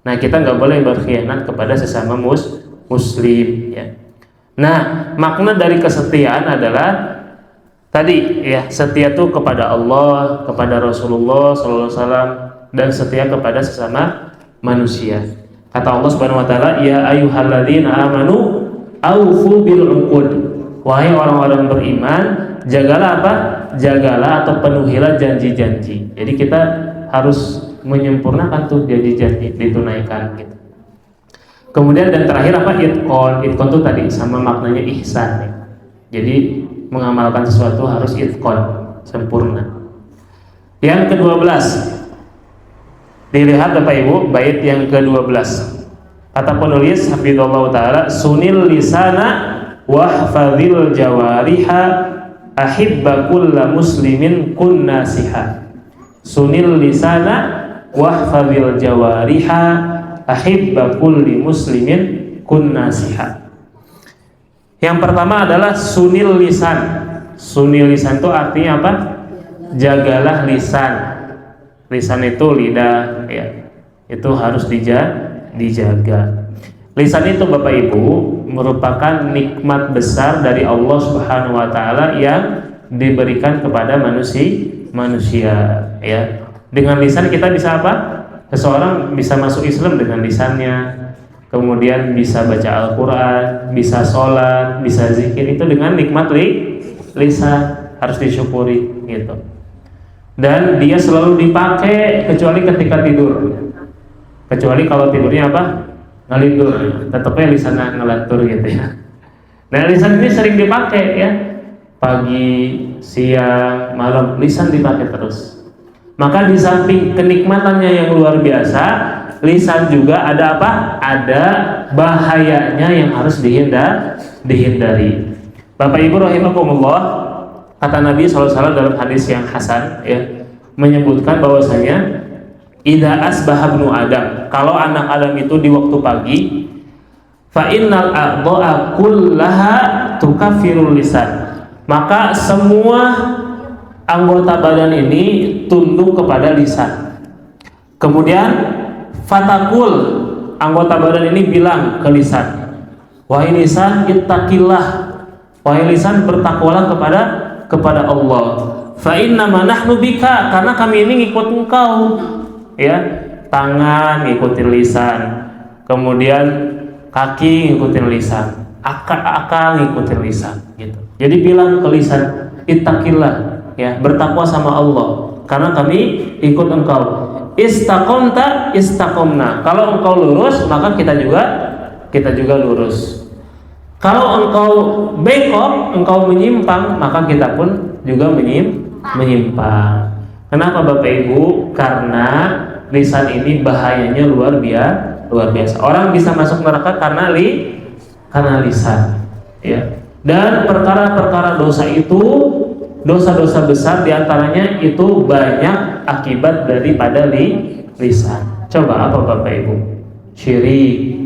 Nah, kita nggak boleh berkhianat kepada sesama muslim ya. Nah, makna dari kesetiaan adalah tadi ya, setia itu kepada Allah, kepada Rasulullah SAW, dan setia kepada sesama manusia. Kata Allah Subhanahu wa taala, "Ya ayyuhalladzina amanu aufu bil uqud." Wahai orang-orang beriman, jagalah apa? Jagalah atau penuhilah janji-janji. Jadi kita harus menyempurnakan tuh janji-janji, ditunaikan gitu. Kemudian dan terakhir apa? Itqon itu tadi sama maknanya ihsan ya. Jadi mengamalkan sesuatu harus itqon, sempurna. Yang ke-12, dilihat Bapak Ibu bait yang ke-12. Kata penulis hafizallahu taala, sunil lisana wahfazil jawariha ahibba kulla muslimin kun nasiha. Sunil lisana wahfazil jawariha ahibba kulli muslimin kun nasiha. Yang pertama adalah sunil lisan. Sunil lisan itu artinya apa? Jagalah lisan. Lisan itu lidah ya. Itu harus dijaga. Lisan itu Bapak Ibu merupakan nikmat besar dari Allah Subhanahu wa taala yang diberikan kepada manusia ya. Dengan lisan kita bisa apa? Seseorang bisa masuk Islam dengan lisannya, kemudian bisa baca Al-Quran, bisa sholat, bisa zikir, itu dengan nikmat lisan, harus disyukuri gitu. Dan dia selalu dipakai kecuali ketika tidur, kecuali kalau tidurnya apa? Ngelindur, tetapnya lisannya ngelantur gitu ya. Nah, lisan ini sering dipakai ya, pagi, siang, malam, lisan dipakai terus. Maka di samping kenikmatannya yang luar biasa, lisan juga ada apa? Ada bahayanya yang harus dihindari. Bapak Ibu rahimakumullah, kata Nabi SAW dalam hadis yang hasan ya, menyebutkan bahwasanya idza asbaha ibnu Adam, kalau anak Adam itu di waktu pagi, fa innal a'dha'a kullaha tukaffirul lisan, maka semua anggota badan ini tunduk kepada lisan. Kemudian fatakul, anggota badan ini bilang ke lisan, wahai lisan ittaqillah, wahai lisan bertakwalah kepada Allah. Fa inna ma nahnu bika, karena kami ini ngikut engkau. Ya, tangan ngikutin lisan, kemudian kaki ngikutin lisan, akal ngikutin lisan gitu. Jadi bilang ke lisan, ittaqillah ya, bertakwa sama Allah karena kami ikut engkau. Istaqomta istaqomna, kalau engkau lurus maka kita juga kita juga lurus. Kalau engkau bengkok, engkau menyimpang, maka kita pun juga menyimpang. Kenapa Bapak Ibu? Karena lisan ini bahayanya luar biasa. Orang bisa masuk neraka karena lisan, ya. Dan perkara-perkara dosa itu, dosa-dosa besar diantaranya itu banyak akibat daripada lisan. Coba apa Bapak Ibu? Syirik.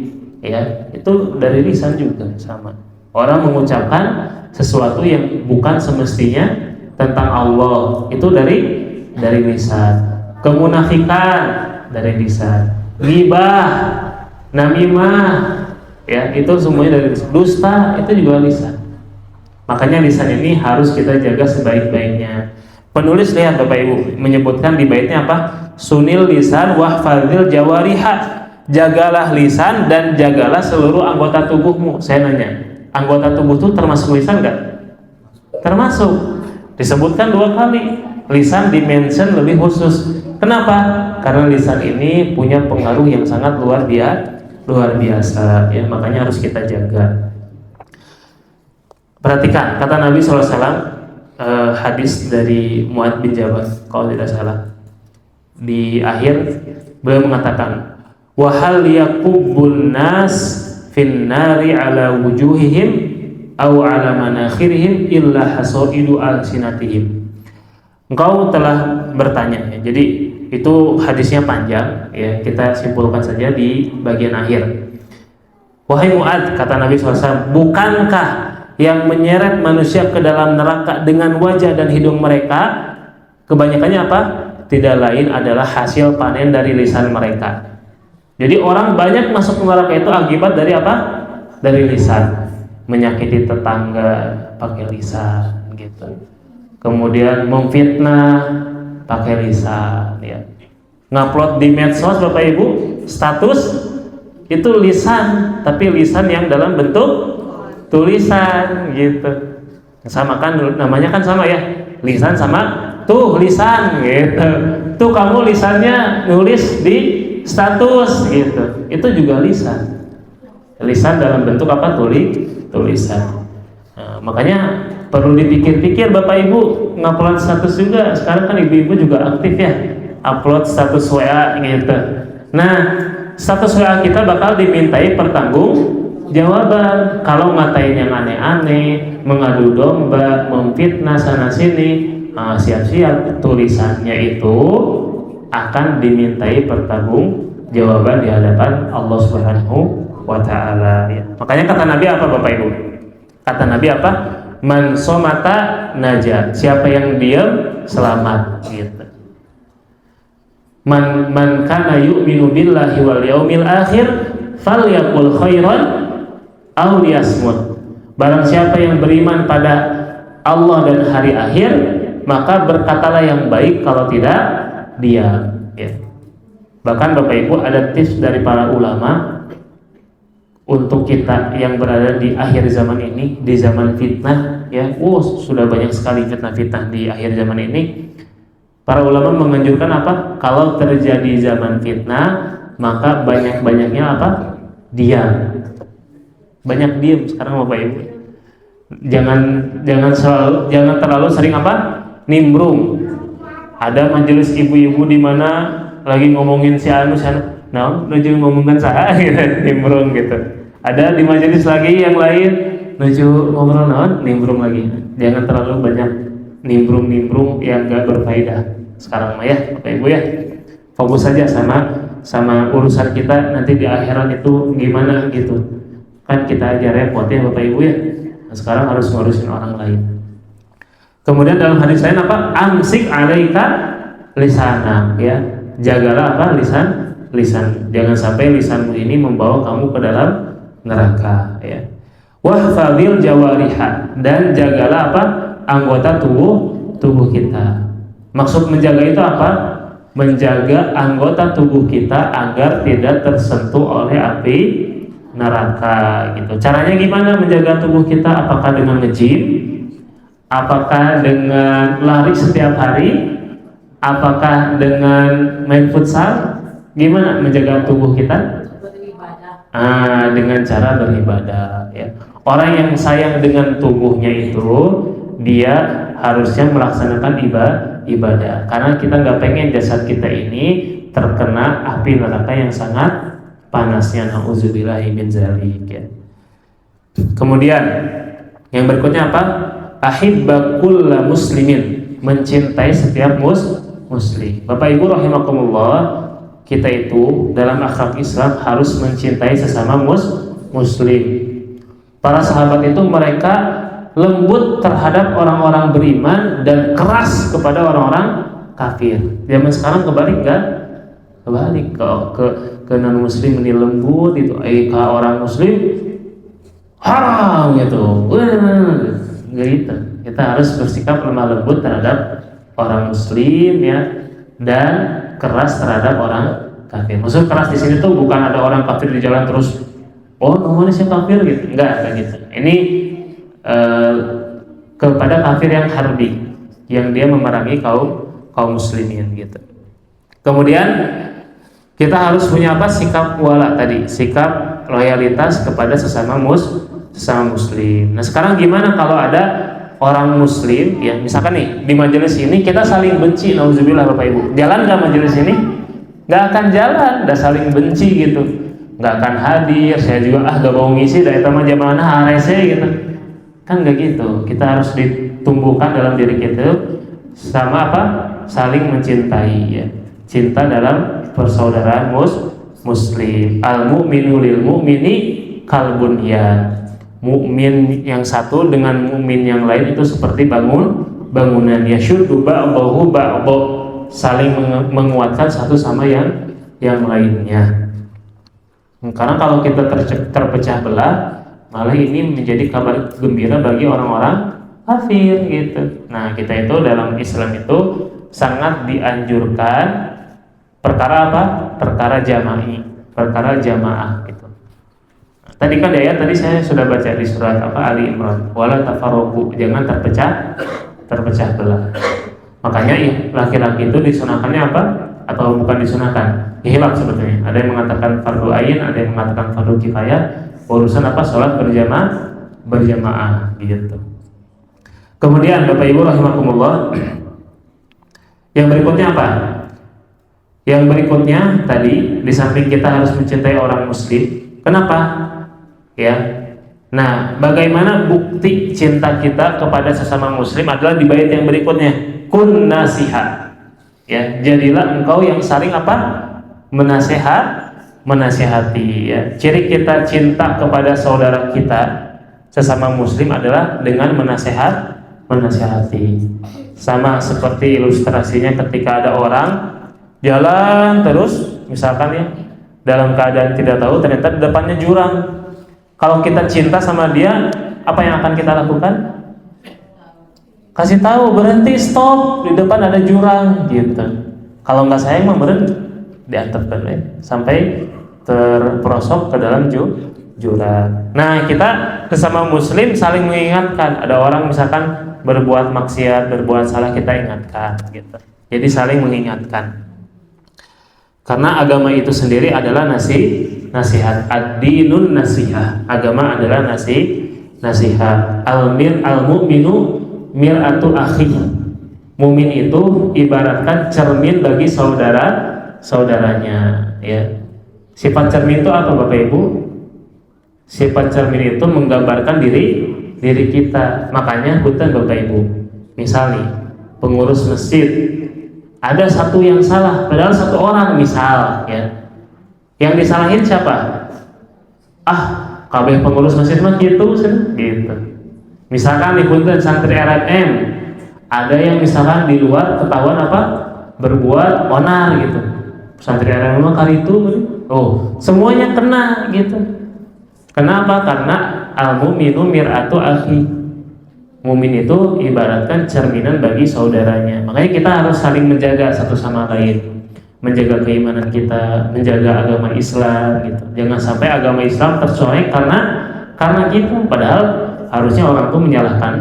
Ya, itu dari lisan juga sama. Orang mengucapkan sesuatu yang bukan semestinya tentang Allah, itu dari lisan. Kemunafikan dari lisan. Ghibah, namimah, ya, itu semuanya dari lisan. Dusta itu juga lisan. Makanya lisan ini harus kita jaga sebaik-baiknya. Penulis lihat Bapak Ibu menyebutkan di baitnya apa? Sunil lisan wahfadzil jawariha. Jagalah lisan dan jagalah seluruh anggota tubuhmu. Saya nanya, anggota tubuh itu termasuk lisan enggak? Termasuk. Disebutkan 2 kali. Lisan dimention lebih khusus. Kenapa? Karena lisan ini punya pengaruh yang sangat luar biasa, ya, makanya harus kita jaga. Perhatikan kata Nabi SAW, hadis dari Mu'adz bin Jabal kalau tidak salah. Di akhir beliau mengatakan, wa hal yakubbun nas fin nari ala wujuhihim aw ala manakhirihim illa hasaidu alsinatihim. Engkau telah bertanya, ya. Jadi itu hadisnya panjang, ya, kita simpulkan saja di bagian akhir. Wahai Mu'adz, kata Nabi SAW, bukankah yang menyeret manusia ke dalam neraka dengan wajah dan hidung mereka kebanyakannya apa? Tidak lain adalah hasil panen dari lisan mereka. Jadi orang banyak masuk neraka itu akibat dari apa? Dari lisan. Menyakiti tetangga pakai lisan gitu. Kemudian memfitnah pakai lisan, ya. Ngupload di medsos Bapak Ibu, status itu lisan, tapi lisan yang dalam bentuk tulisan gitu. Sama kan namanya kan sama ya. Lisan sama tuh lisan gitu. Tuh kamu lisannya nulis di status gitu, itu juga lisan. Lisan dalam bentuk apa? Tulisan. Nah, makanya perlu dipikir-pikir Bapak Ibu ngupload status juga. Sekarang kan ibu-ibu juga aktif ya, upload status WA gitu. Nah, status WA kita bakal dimintai pertanggungjawaban. Kalau ngatain yang aneh-aneh, mengadu domba, memfitnah sana sini, siap-siap tulisannya itu akan dimintai pertanggungjawaban di hadapan Allah Subhanahu wa taala, ya. Makanya kata Nabi apa Bapak Ibu? Kata Nabi apa? Man somata naja. Siapa yang diam selamat, gitu. Man kana yu'minu billahi wal yaumil akhir falyaqul khairan aw liyasmut. Barang siapa yang beriman pada Allah dan hari akhir, maka berkatalah yang baik, kalau tidak diam, ya. Bahkan Bapak Ibu ada tips dari para ulama untuk kita yang berada di akhir zaman ini, di zaman fitnah, ya. Sudah banyak sekali fitnah-fitnah di akhir zaman ini. Para ulama menganjurkan apa? Kalau terjadi zaman fitnah, maka banyak-banyaknya apa? Diam. Banyak diam sekarang Bapak Ibu. Jangan terlalu sering apa? Nimbrung. Ada majelis ibu-ibu di mana lagi ngomongin si anu, nah, nuju ngomongin saya nimbrung gitu. Ada di majelis lagi yang lain nuju ngobrol nimbrung lagi. Jangan terlalu banyak nimbrung yang gak berfaedah sekarang mah ya Bapak Ibu ya. Fokus saja sama urusan kita nanti di akhirat itu gimana gitu. Kan kita aja repot ya Bapak Ibu ya. Nah, sekarang harus ngurusin orang lain. Kemudian dalam hadis lain apa? Amsik alaika lisana, ya. Jagalah apa? Lisan. Jangan sampai lisanmu ini membawa kamu ke dalam neraka, ya. Wahfadzil jawariha, dan jagalah apa? Anggota tubuh kita. Maksud menjaga itu apa? Menjaga anggota tubuh kita agar tidak tersentuh oleh api neraka gitu. Caranya gimana menjaga tubuh kita? Apakah dengan nge-gym? Apakah dengan lari setiap hari? Apakah dengan main futsal? Gimana menjaga tubuh kita? Dengan cara beribadah ya. Orang yang sayang dengan tubuhnya itu dia harusnya melaksanakan ibadah karena kita nggak pengen jasad kita ini terkena api neraka yang sangat panasnya, nauzubillahi min dzalik ya. Kemudian yang berikutnya apa? Ahibba kulla muslimin, mencintai setiap muslim. Bapak Ibu rahimakumullah, kita itu dalam akhlak Islam harus mencintai sesama muslim. Para sahabat itu mereka lembut terhadap orang-orang beriman dan keras kepada orang-orang kafir. Zaman sekarang kebalik kan? Kebalik ke non muslim ini lembut itu, ke orang muslim haram gitu. Gitu. Kita harus bersikap lemah lembut terhadap orang muslim ya, dan keras terhadap orang kafir. Maksud keras di sini tuh bukan ada orang kafir di jalan terus namanya sih kafir gitu. Enggak gitu. Ini kepada kafir yang harbi, yang dia memerangi kaum muslimin gitu. Kemudian kita harus punya apa? Sikap wala tadi, sikap loyalitas kepada sesama muslim. Nah, sekarang gimana kalau ada orang muslim ya, misalkan nih di majelis ini kita saling benci, nauzubillah Bapak Ibu. Jalan nggak majelis ini? Nggak akan jalan, udah saling benci gitu. Nggak akan hadir, saya juga gak mau ngisi dari teman jamaah harese gitu. Kan nggak gitu. Kita harus ditumbuhkan dalam diri kita sama apa? Saling mencintai ya. Cinta dalam persaudaraan muslim. Al-mu'minu lil mu'mini kal bunyan. Mukmin yang satu dengan mukmin yang lain itu seperti bangunan. Yashuddu ba'dahu ba'dha, saling menguatkan satu sama yang lainnya. Karena kalau kita terpecah belah, malah ini menjadi kabar gembira bagi orang-orang kafir gitu. Nah, kita itu dalam Islam itu sangat dianjurkan perkara apa? Perkara jamaah gitu. Tadi kan ayat tadi saya sudah baca di surat Ali Imran, wala tafarraqu, jangan terpecah belah. Makanya laki-laki itu disunahkannya apa? Atau bukan disunahkan? Hilaf sebetulnya. Ada yang mengatakan fardu ain, ada yang mengatakan fardu kifayah. Urusan apa? Salat berjamaah gitu. Kemudian Bapak Ibu rahimakumullah, yang berikutnya apa? Yang berikutnya tadi di samping kita harus mencintai orang muslim. Kenapa? Ya. Nah, bagaimana bukti cinta kita kepada sesama muslim adalah di bait yang berikutnya. Kun nasiha. Ya, jadilah engkau yang saling apa? Menasehati ya. Ciri kita cinta kepada saudara kita sesama muslim adalah dengan menasehati. Sama seperti ilustrasinya ketika ada orang jalan terus misalkan ya, dalam keadaan tidak tahu ternyata di depannya jurang. Kalau kita cinta sama dia, apa yang akan kita lakukan? Kasih tahu, berhenti, stop, di depan ada jurang gitu. Kalau nggak sayang mah berhenti, diantarkan ya, sampai terperosok ke dalam jurang. Nah, kita sesama muslim saling mengingatkan. Ada orang misalkan berbuat maksiat, berbuat salah, kita ingatkan gitu. Jadi saling mengingatkan. Karena agama itu sendiri adalah nasihat. Ad-dinun nasihah. Agama adalah nasihat. Al-mu'minu mir'atu akhi. Mumin itu ibaratkan cermin bagi saudaranya ya. Sifat cermin itu apa Bapak Ibu? Sifat cermin itu menggambarkan diri kita. Makanya punten Bapak Ibu, misalnya pengurus masjid ada satu yang salah, padahal satu orang misal ya. Yang disalahin siapa? Kabeh pengurus masjid mah gitu. Misalkan di punten santri RMM ada yang misalkan di luar ketahuan apa? Berbuat onar gitu. Santri RMM mah kali itu semuanya kena gitu. Kenapa? Karena al-mu'minu mir'atu akhi. Mumin itu ibaratkan cerminan bagi saudaranya. Makanya kita harus saling menjaga satu sama lain, menjaga keimanan kita, menjaga agama Islam gitu. Jangan sampai agama Islam tercoreng karena kita. Padahal harusnya orang itu menyalahkan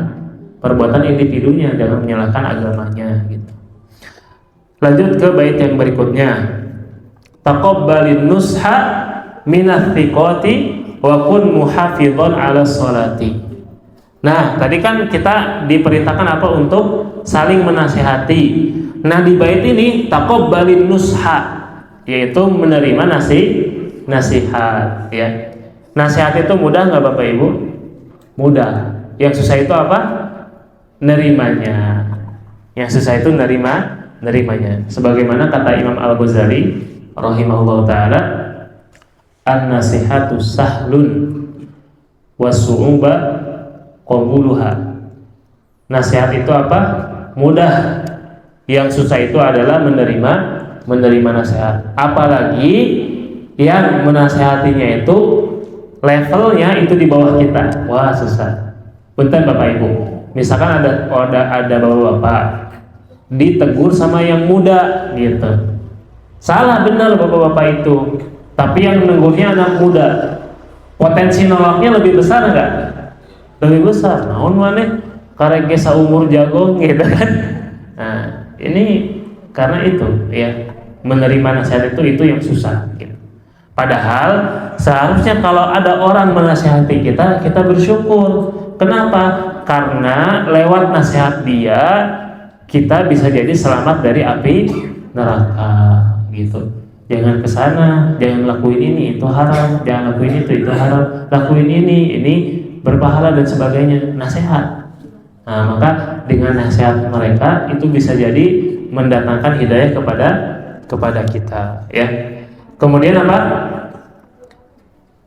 perbuatan individunya, jangan menyalahkan agamanya gitu. Lanjut ke bait yang berikutnya. Taqabbalin nusha minats thiqati wa kun muhafizan 'ala sholati. Nah, tadi kan kita diperintahkan apa? Untuk saling menasihati. Nah, di bait ini taqabbalin nusha, yaitu menerima nasihat, ya. Nasihat itu mudah nggak Bapak Ibu? Mudah. Yang susah itu apa? Nerimanya. Yang susah itu nerimanya. Sebagaimana kata Imam Al-Ghazali rahimahullah taala, an-nasihatu sahlun was-su'uba qabuluha. Nasihat itu apa? Mudah. Yang susah itu adalah menerima nasihat. Apalagi yang menasihatinya itu levelnya itu di bawah kita. Wah, susah. Punten Bapak Ibu. Misalkan ada bapak-bapak ditegur sama yang muda gitu. Salah benar bapak-bapak itu. Tapi yang menegurnya anak muda. Potensi nolaknya lebih besar enggak? Lebih besar. Naon maneh karek ge saumur jago gitu kan. Nah, ini karena itu ya, menerima nasihat itu yang susah gitu. Padahal seharusnya kalau ada orang menasihati kita bersyukur. Kenapa? Karena lewat nasihat dia kita bisa jadi selamat dari api neraka gitu. Jangan kesana, jangan lakuin ini, itu haram. Jangan lakuin itu haram. Lakuin ini berpahala dan sebagainya. Nasihat. Nah, maka dengan nasihat mereka itu bisa jadi mendatangkan hidayah kepada kita, ya. Kemudian apa?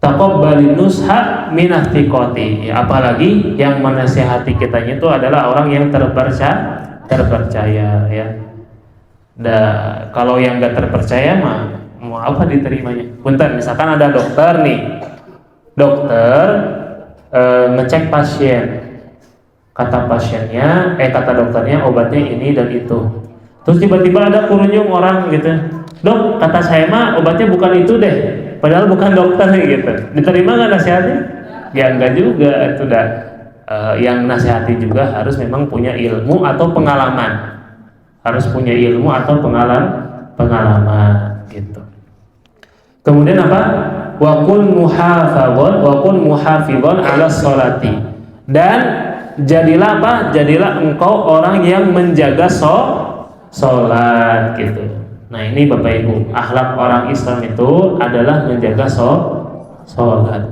Taqabbalin nusha minats thiqati. Apalagi yang menasihati kitanya itu adalah orang yang terpercaya, ya. Kalau yang nggak terpercaya mah mau apa diterimanya? Punten, misalkan ada dokter nih, ngecek pasien, kata dokternya obatnya ini dan itu. Terus tiba-tiba ada kunjung orang gitu, dok, kata saya mah obatnya bukan itu deh, padahal bukan dokter gitu. Diterima nggak nasihatnya? Ya enggak juga. Itu yang nasihati juga harus memang punya ilmu atau pengalaman. Harus punya ilmu atau pengalaman gitu. Kemudian apa? Wa kun muhafizan 'ala sholati. Dan jadilah apa? Jadilah engkau orang yang menjaga sholat gitu. Nah, ini Bapak Ibu, akhlak orang Islam itu adalah menjaga sholat.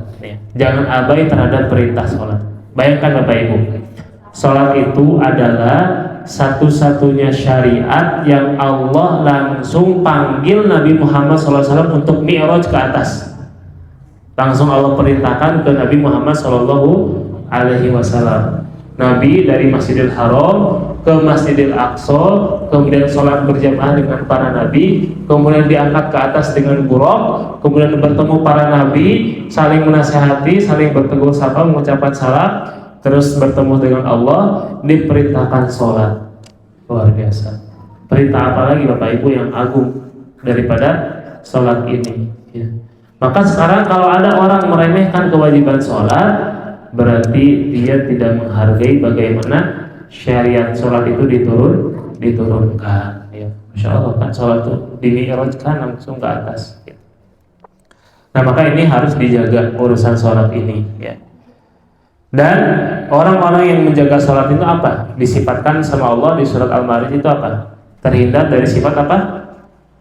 Jangan abai terhadap perintah sholat. Bayangkan Bapak Ibu, sholat itu adalah satu-satunya syariat yang Allah langsung panggil Nabi Muhammad SAW untuk mi'raj ke atas. Langsung Allah perintahkan ke Nabi Muhammad SAW. Nabi dari Masjidil Haram ke Masjidil Aqsa, kemudian sholat berjamaah dengan para nabi, kemudian diangkat ke atas dengan buraq, kemudian bertemu para nabi, saling menasihati, saling bertegur sapa, mengucapkan salam, terus bertemu dengan Allah, diperintahkan sholat. Luar biasa. Perintah apa lagi Bapak Ibu yang agung daripada sholat ini, ya. Maka sekarang kalau ada orang meremehkan kewajiban sholat, berarti dia tidak menghargai bagaimana syariat sholat itu diturunkan, ya. Masya Allah kan sholat itu dimi'rajkan langsung ke atas, ya. Nah, maka ini harus dijaga urusan sholat ini, ya. Dan orang-orang yang menjaga sholat itu apa? Disifatkan sama Allah di surat Al-Ma'arij itu apa? Terhindar dari sifat apa?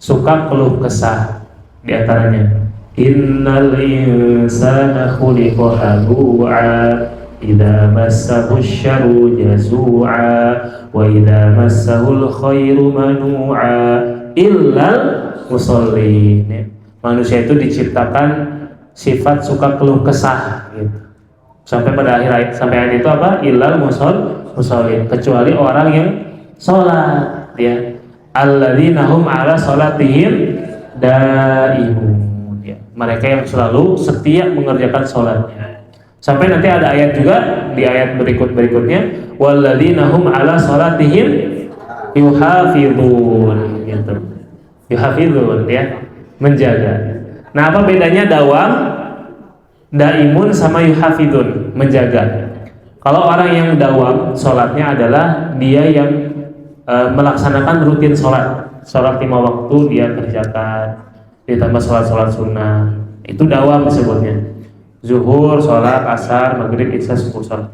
Suka keluh kesah. Di antaranya, innal insana khuliqa halu'a idza massahu syarru jazu'a wa idza massahul khairu manu'a illal musallin. Manusia itu diciptakan sifat suka keluh kesah gitu. Sampai pada akhir ayat itu apa? Illal musallin, kecuali orang yang sholat, ya. Alladzina hum 'ala sholatihim daimun, ya. Mereka yang selalu setia mengerjakan sholatnya. Sampai nanti ada ayat juga di ayat berikutnya, walladzina hum 'ala sholatihim yuhafizun, gitu. Yuhafizun, ya, menjaga. Nah, apa bedanya daimun sama yuhafidun, menjaga. Kalau orang yang dawam sholatnya adalah dia yang melaksanakan rutin sholat 5 waktu dia kerjakan, ditambah sholat sunnah, Itu dawam disebutnya. Zuhur, sholat, asar, maghrib, isya, subuh, sholat.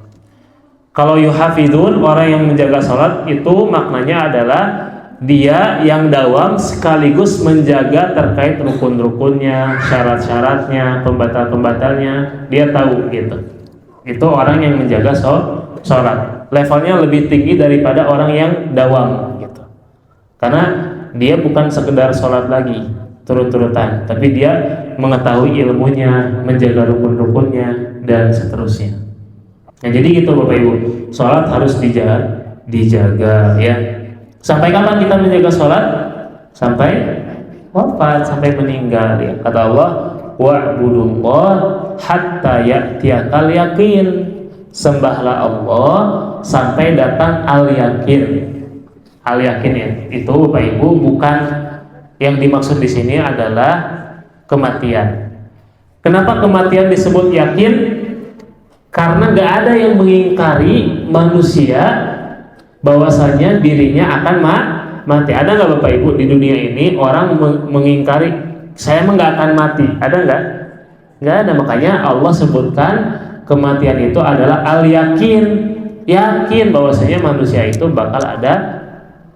Kalau yuhafidun, orang yang menjaga sholat itu maknanya adalah dia yang dawam sekaligus menjaga terkait rukun-rukunnya, syarat-syaratnya, pembatal-pembatalnya, dia tahu gitu. Itu orang yang menjaga sholat. Levelnya lebih tinggi daripada orang yang dawam gitu. Karena dia bukan sekedar sholat lagi turut-turutan, tapi dia mengetahui ilmunya, menjaga rukun-rukunnya, dan seterusnya. Nah, jadi gitu Bapak Ibu, sholat harus dijaga ya. Sampai kapan kita menjaga sholat? Sampai wafat, sampai meninggal ya. Kata Allah, wa'budullah hatta ya'tiyakal yakin. Sembahlah Allah sampai datang al-yakin. Al-yakin ya, itu Bapak Ibu bukan yang dimaksud di sini adalah kematian. Kenapa kematian disebut yakin? Karena gak ada yang mengingkari manusia bahwasanya dirinya akan mati. Ada nggak Bapak Ibu di dunia ini orang mengingkari saya emang nggak akan mati? Ada nggak? Nggak ada. Makanya Allah sebutkan kematian itu adalah al-yakin, yakin bahwasanya manusia itu bakal ada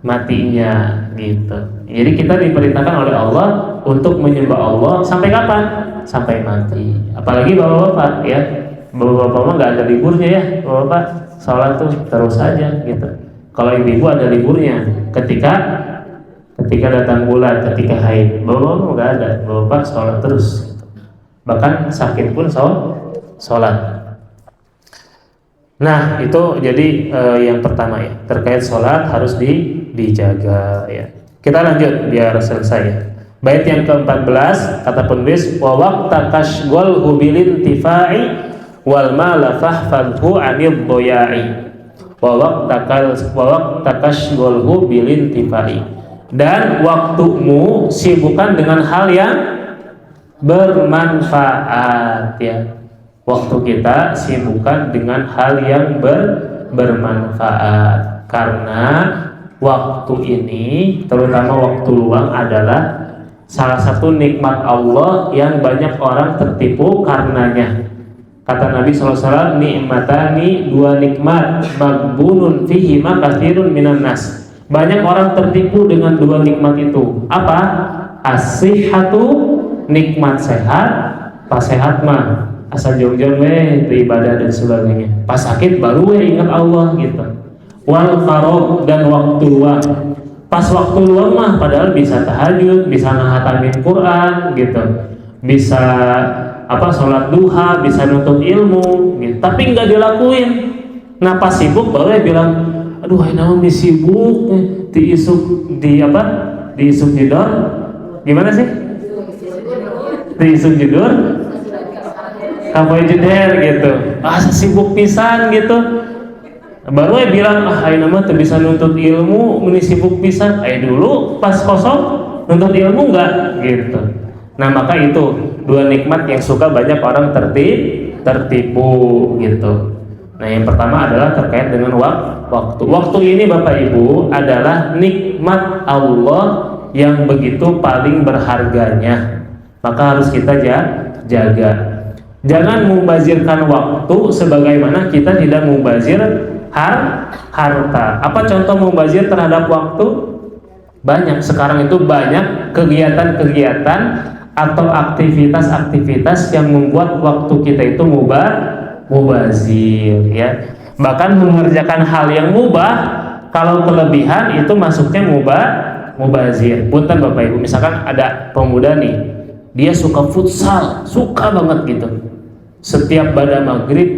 matinya gitu. Jadi kita diperintahkan oleh Allah untuk menyembah Allah sampai kapan? Sampai mati. Apalagi bapak-bapak ya, bapak-bapak mah nggak ada liburnya ya, bapak-bapak sholat tuh terus aja gitu. Kalau ibu-ibu ada liburnya, ketika datang bulan, ketika haid, bapak-bapak nggak ada, bapak sholat terus. Bahkan sakit pun sholat. Nah itu jadi yang pertama ya, terkait sholat harus dijaga ya. Kita lanjut biar selesai ya. Bait yang ke-14 kata penulis, wa waqta kashghalhu bil intifa'i wal mala fahfadhu 'anil dhaya'i. Wa waqta kashghalhu bil intifa'i. Dan waktumu sibukkan dengan hal yang bermanfaat ya. Waktu kita sibukkan dengan hal yang bermanfaat, karena waktu ini, terutama waktu luang, adalah salah satu nikmat Allah yang banyak orang tertipu karenanya. Kata Nabi SAW, nikmatani, dua nikmat, magbunun fihima katsirun minan nas. Banyak orang tertipu dengan dua nikmat itu. Apa? As-sihhatu, nikmat sehat. Pas sehat mah asal jong-jong beribadah dan sebagainya. Pas sakit baru ingat Allah gitu. Wal faragh, dan waktu luang. Pas waktu luang mah padahal bisa tahajud, bisa ngahatamin Quran gitu, bisa sholat duha, bisa nuntut ilmu gitu. Tapi nggak dilakuin. Nah pas sibuk baru dia bilang, aduh ini sibuk diisuk jedor. Gimana sih? Diisuk jedor kapoe jeder gitu. Sibuk pisan gitu. Baru dia bilang, ayeuna mah teu bisa nuntut ilmu, meni sibuk pisan. Dulu pas kosong nuntut ilmu enggak gitu. Nah, maka itu dua nikmat yang suka banyak orang tertipu gitu. Nah, yang pertama adalah terkait dengan waktu. Waktu ini Bapak Ibu adalah nikmat Allah yang begitu paling berharganya. Maka harus kita jaga. Jangan mubazirkan waktu sebagaimana kita tidak mubazir harta. Apa contoh mubazir terhadap waktu? Banyak. Sekarang itu banyak kegiatan-kegiatan atau aktivitas-aktivitas yang membuat waktu kita itu mubazir ya. Bahkan mengerjakan hal yang mubah, kalau kelebihan itu masuknya mubazir. Punten Bapak Ibu, misalkan ada pemuda nih, dia suka futsal, suka banget gitu. Setiap pada maghrib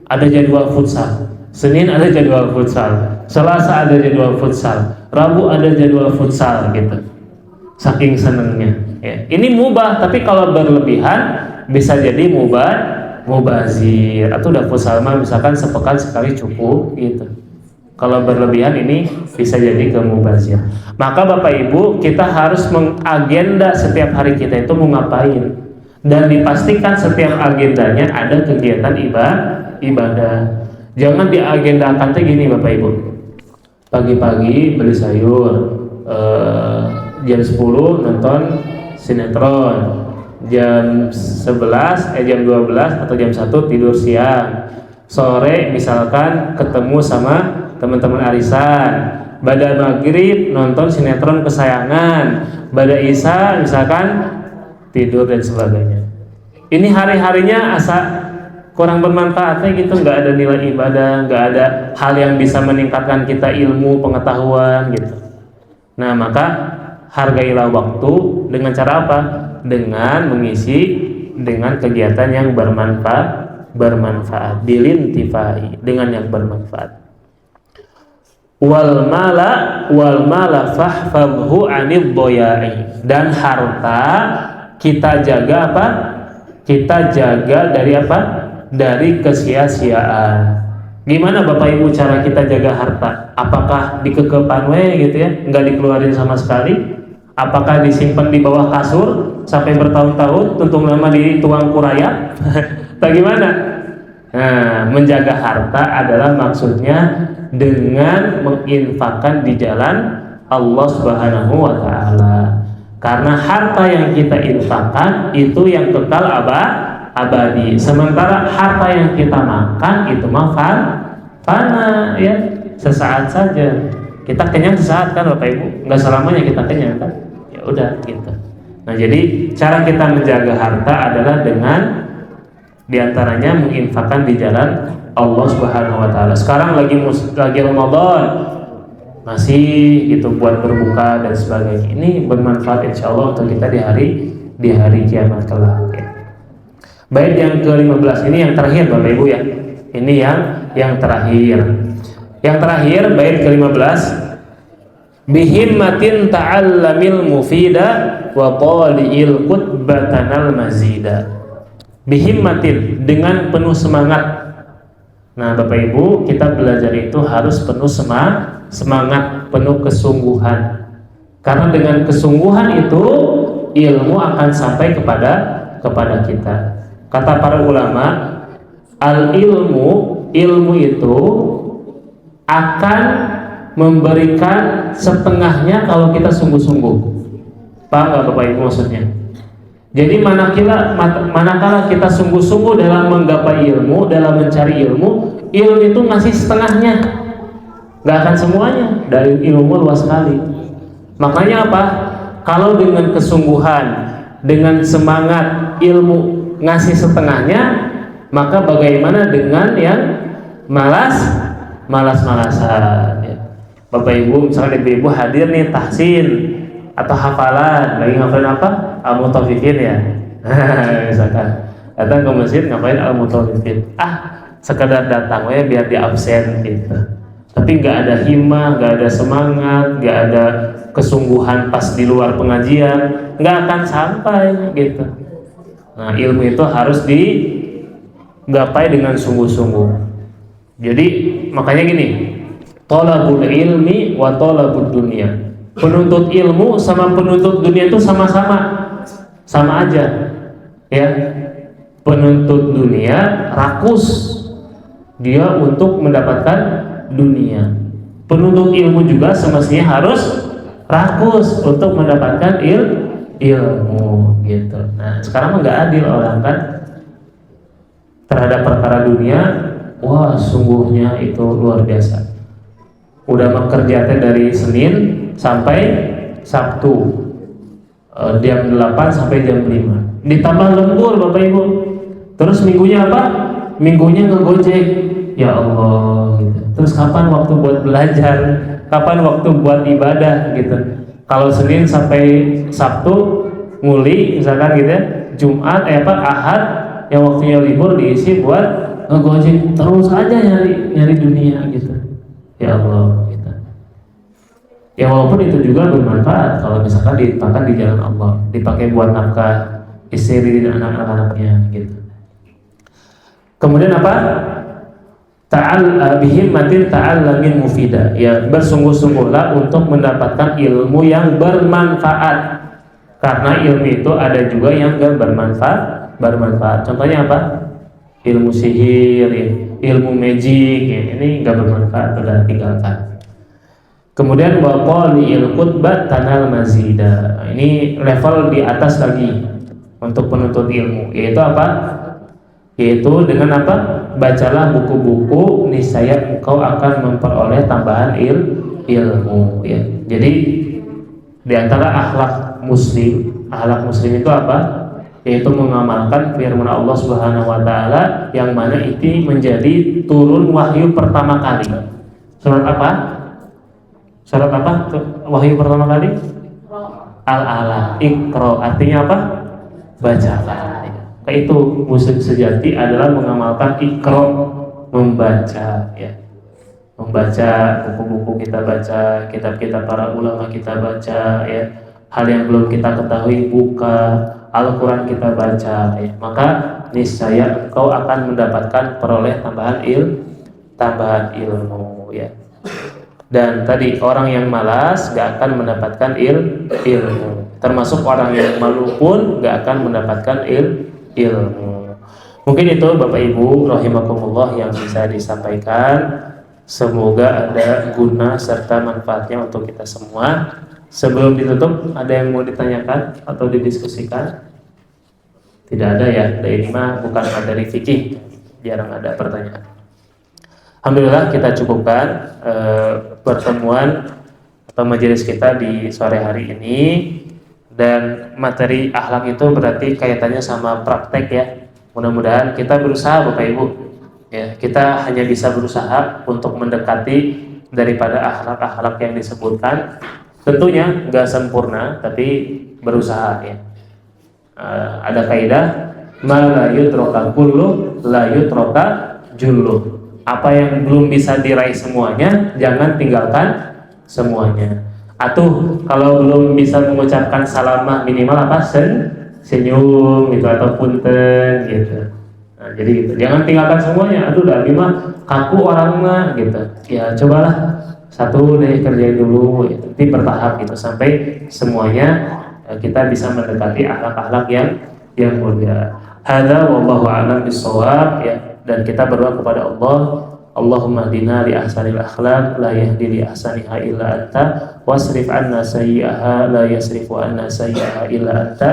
ada jadwal futsal, Senin ada jadwal futsal, Selasa ada jadwal futsal, Rabu ada jadwal futsal gitu. Saking senengnya ya. Ini mubah, tapi kalau berlebihan bisa jadi mubazir. Atau udah futsal mah misalkan sepekan sekali cukup gitu. Kalau berlebihan ini bisa jadi kemubazir. Maka Bapak Ibu, kita harus mengagenda setiap hari kita itu mau ngapain, dan dipastikan setiap agendanya ada kegiatan ibadah. Jangan diagendakan teh gini Bapak Ibu. Pagi-pagi beli sayur, jam 10 nonton sinetron, jam 11, jam 12 atau jam 1 tidur siang. Sore misalkan ketemu sama teman-teman arisan. Pada maghrib nonton sinetron kesayangan. Pada isya misalkan tidur dan sebagainya. Ini hari-harinya asa kurang bermanfaatnya gitu, nggak ada nilai ibadah, nggak ada hal yang bisa meningkatkan kita ilmu pengetahuan gitu. Nah maka hargailah waktu dengan cara apa? Dengan mengisi dengan kegiatan yang bermanfaat, bilintifai, dengan yang bermanfaat. Wal mala fahfadhu anid doyai, dan harta kita jaga apa? Kita jaga dari apa? Dari kesia-siaan. Gimana Bapak Ibu cara kita jaga harta? Apakah dikekepan gitu ya, nggak dikeluarin sama sekali? Apakah disimpan di bawah kasur sampai bertahun-tahun, tuntung lama dituang kurayap? Atau gimana? Nah, menjaga harta adalah maksudnya dengan menginfakkan di jalan Allah Subhanahu wa Ta'ala. Karena harta yang kita infakkan itu yang kekal abadi. Sementara harta yang kita makan itu mah fana ya, sesaat saja. Kita kenyang sesaat kan Bapak Ibu, nggak selamanya kita kenyang kan? Ya udah gitu. Nah jadi cara kita menjaga harta adalah dengan diantaranya menginfakkan di jalan Allah Subhanahu Wa Taala. Sekarang lagi Ramadan, masih gitu buat berbuka dan sebagainya. Ini bermanfaat insya Allah untuk kita di hari kiamat kelak. Ya. Baik, yang ke-15 ini yang terakhir Bapak Ibu ya. Ini yang terakhir. Yang terakhir bait ke-15, bihimmatin ta'allamil mufida wa tali'il qutbatanal mazida. Bihimmatin, dengan penuh semangat. Nah Bapak Ibu, kita belajar itu harus penuh semangat, penuh kesungguhan. Karena dengan kesungguhan itu ilmu akan sampai kepada kita. Kata para ulama, ilmu itu akan memberikan setengahnya kalau kita sungguh-sungguh. Paham nggak Bapak Ibu maksudnya? Jadi manakala kita sungguh-sungguh dalam menggapai ilmu, dalam mencari ilmu itu ngasih setengahnya, nggak akan semuanya. Dari ilmu luas sekali. Makanya apa? Kalau dengan kesungguhan, dengan semangat ilmu ngasih setengahnya, maka bagaimana dengan yang malas-malasan ya. Bapak Ibu misalkan ibu-ibu hadir nih tahsin atau hafalan, lagi ngafalin apa? Al-Mutaffifin ya. Misalkan datang ke masjid ngapain Al-Mutaffifin? Sekadar datang ya biar di absen gitu. Tapi nggak ada himmah, nggak ada semangat, nggak ada kesungguhan pas di luar pengajian, nggak akan sampai gitu. Nah ilmu itu harus digapai dengan sungguh-sungguh. Jadi makanya gini, thalabul ilmi wa thalabud dunya. Penuntut ilmu sama penuntut dunia itu sama aja. Ya. Penuntut dunia rakus. Dia untuk mendapatkan dunia. Penuntut ilmu juga semestinya harus rakus untuk mendapatkan ilmu gitu. Nah, sekarang nggak adil orang kan terhadap perkara dunia. Wah, sungguhnya itu luar biasa. Udah bekerja dari Senin sampai Sabtu, jam 8 sampai jam 5. Ditambah lembur Bapak Ibu. Terus minggunya apa? Minggunya ngegojek. Ya Allah gitu. Terus kapan waktu buat belajar? Kapan waktu buat ibadah gitu? Kalau Senin sampai Sabtu nguli misalkan gitu ya. Jumat Ahad yang waktunya libur diisi buat ngegojek terus aja nyari dunia gitu. Ya Allah gitu. Ya walaupun itu juga bermanfaat kalau misalkan dipakai di jalan Allah, dipakai buat nafkah istri dan anak-anaknya gitu. Kemudian apa? Bihimmatin ta'allamin mufida. Ya, bersungguh-sungguhlah untuk mendapatkan ilmu yang bermanfaat. Karena ilmu itu ada juga yang enggak bermanfaat. Contohnya apa? Ilmu sihir, ilmu magic, ini enggak bermanfaat, sudah tinggalkan. Kemudian waqali'il qutbat tanal mazida. Ini level di atas lagi. untuk penuntut ilmu, yaitu apa? Yaitu dengan apa? Bacalah buku-buku, niscaya engkau akan memperoleh tambahan ilmu ya. Jadi di antara akhlak muslim itu apa? Yaitu mengamalkan firman Allah Subhanahu wa taala yang mana itu menjadi turun wahyu pertama kali. Surat apa? Surat apa? Wahyu pertama kali? Al-Alaq. Iqra artinya apa? Bacalah. Itu muslim sejati adalah mengamalkan Iqra, membaca ya. Membaca buku-buku kita baca, kitab-kitab para ulama kita baca ya. Hal yang belum kita ketahui buka, Al-Quran kita baca ya. Maka niscaya engkau akan mendapatkan peroleh tambahan ilmu ya. Dan tadi orang yang malas gak akan mendapatkan ilmu. Termasuk orang yang malu pun gak akan mendapatkan ilmu. Mungkin itu Bapak Ibu rahimakumullah yang bisa disampaikan. Semoga ada guna serta manfaatnya untuk kita semua. Sebelum ditutup, ada yang mau ditanyakan atau didiskusikan? Tidak ada ya, ini mah bukan materi fikih, jarang ada pertanyaan. Alhamdulillah kita cukupkan pertemuan atau majelis kita di sore hari ini. Dan materi akhlak itu berarti kaitannya sama praktek ya. Mudah-mudahan kita berusaha Bapak Ibu ya, kita hanya bisa berusaha untuk mendekati daripada akhlak-akhlak yang disebutkan. Tentunya nggak sempurna, tapi berusaha ya. Ada kaidah ma la yutroka kullu la yutroka jullu. Apa yang belum bisa diraih semuanya, jangan tinggalkan semuanya. Atau kalau belum bisa mengucapkan salamah, minimal apa? Senyum gitu atau punten gitu. Nah, jadi gitu. Jangan tinggalkan semuanya. Aduh, dah mah kaku orangnya gitu. Ya cobalah satu deh kerjain dulu ya. Nanti bertahap gitu sampai semuanya kita bisa mendekati akhlak-akhlak yang mulia. Hadza wallahu a'lam bissawab ya. Dan kita berdoa kepada Allah, Allahumma hdina li ahsanil akhlaq la yahdi li ahsaniha illa anta wasrif anna sayyi'aha la yasrifu anna sayyi'aha illa anta.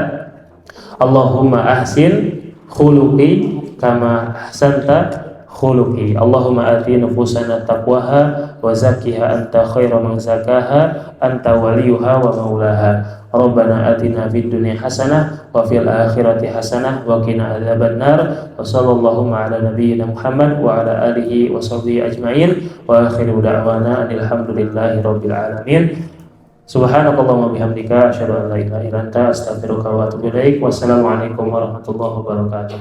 Allahumma ahsin khuluqi kama ahsanta khuluqi. Allahumma ati nufusana taqwaha wa zakkiha anta khairu man zakaha anta waliyuha wa maulaha. Rabbana atina fid dunya hasanah wa fil akhirati hasanah wa qina adzabannar. Wa sallallahu ala nabiyyina Muhammad wa ala alihi wa sahbihi ajmain. Wa akhiru da'wana alhamdulillahi rabbil alamin. Subhanakallahumma bihamdika asyhadu an la ilaha illa anta astaghfiruka wa atubu ilaik. Wassalamualaikum warahmatullahi wabarakatuh.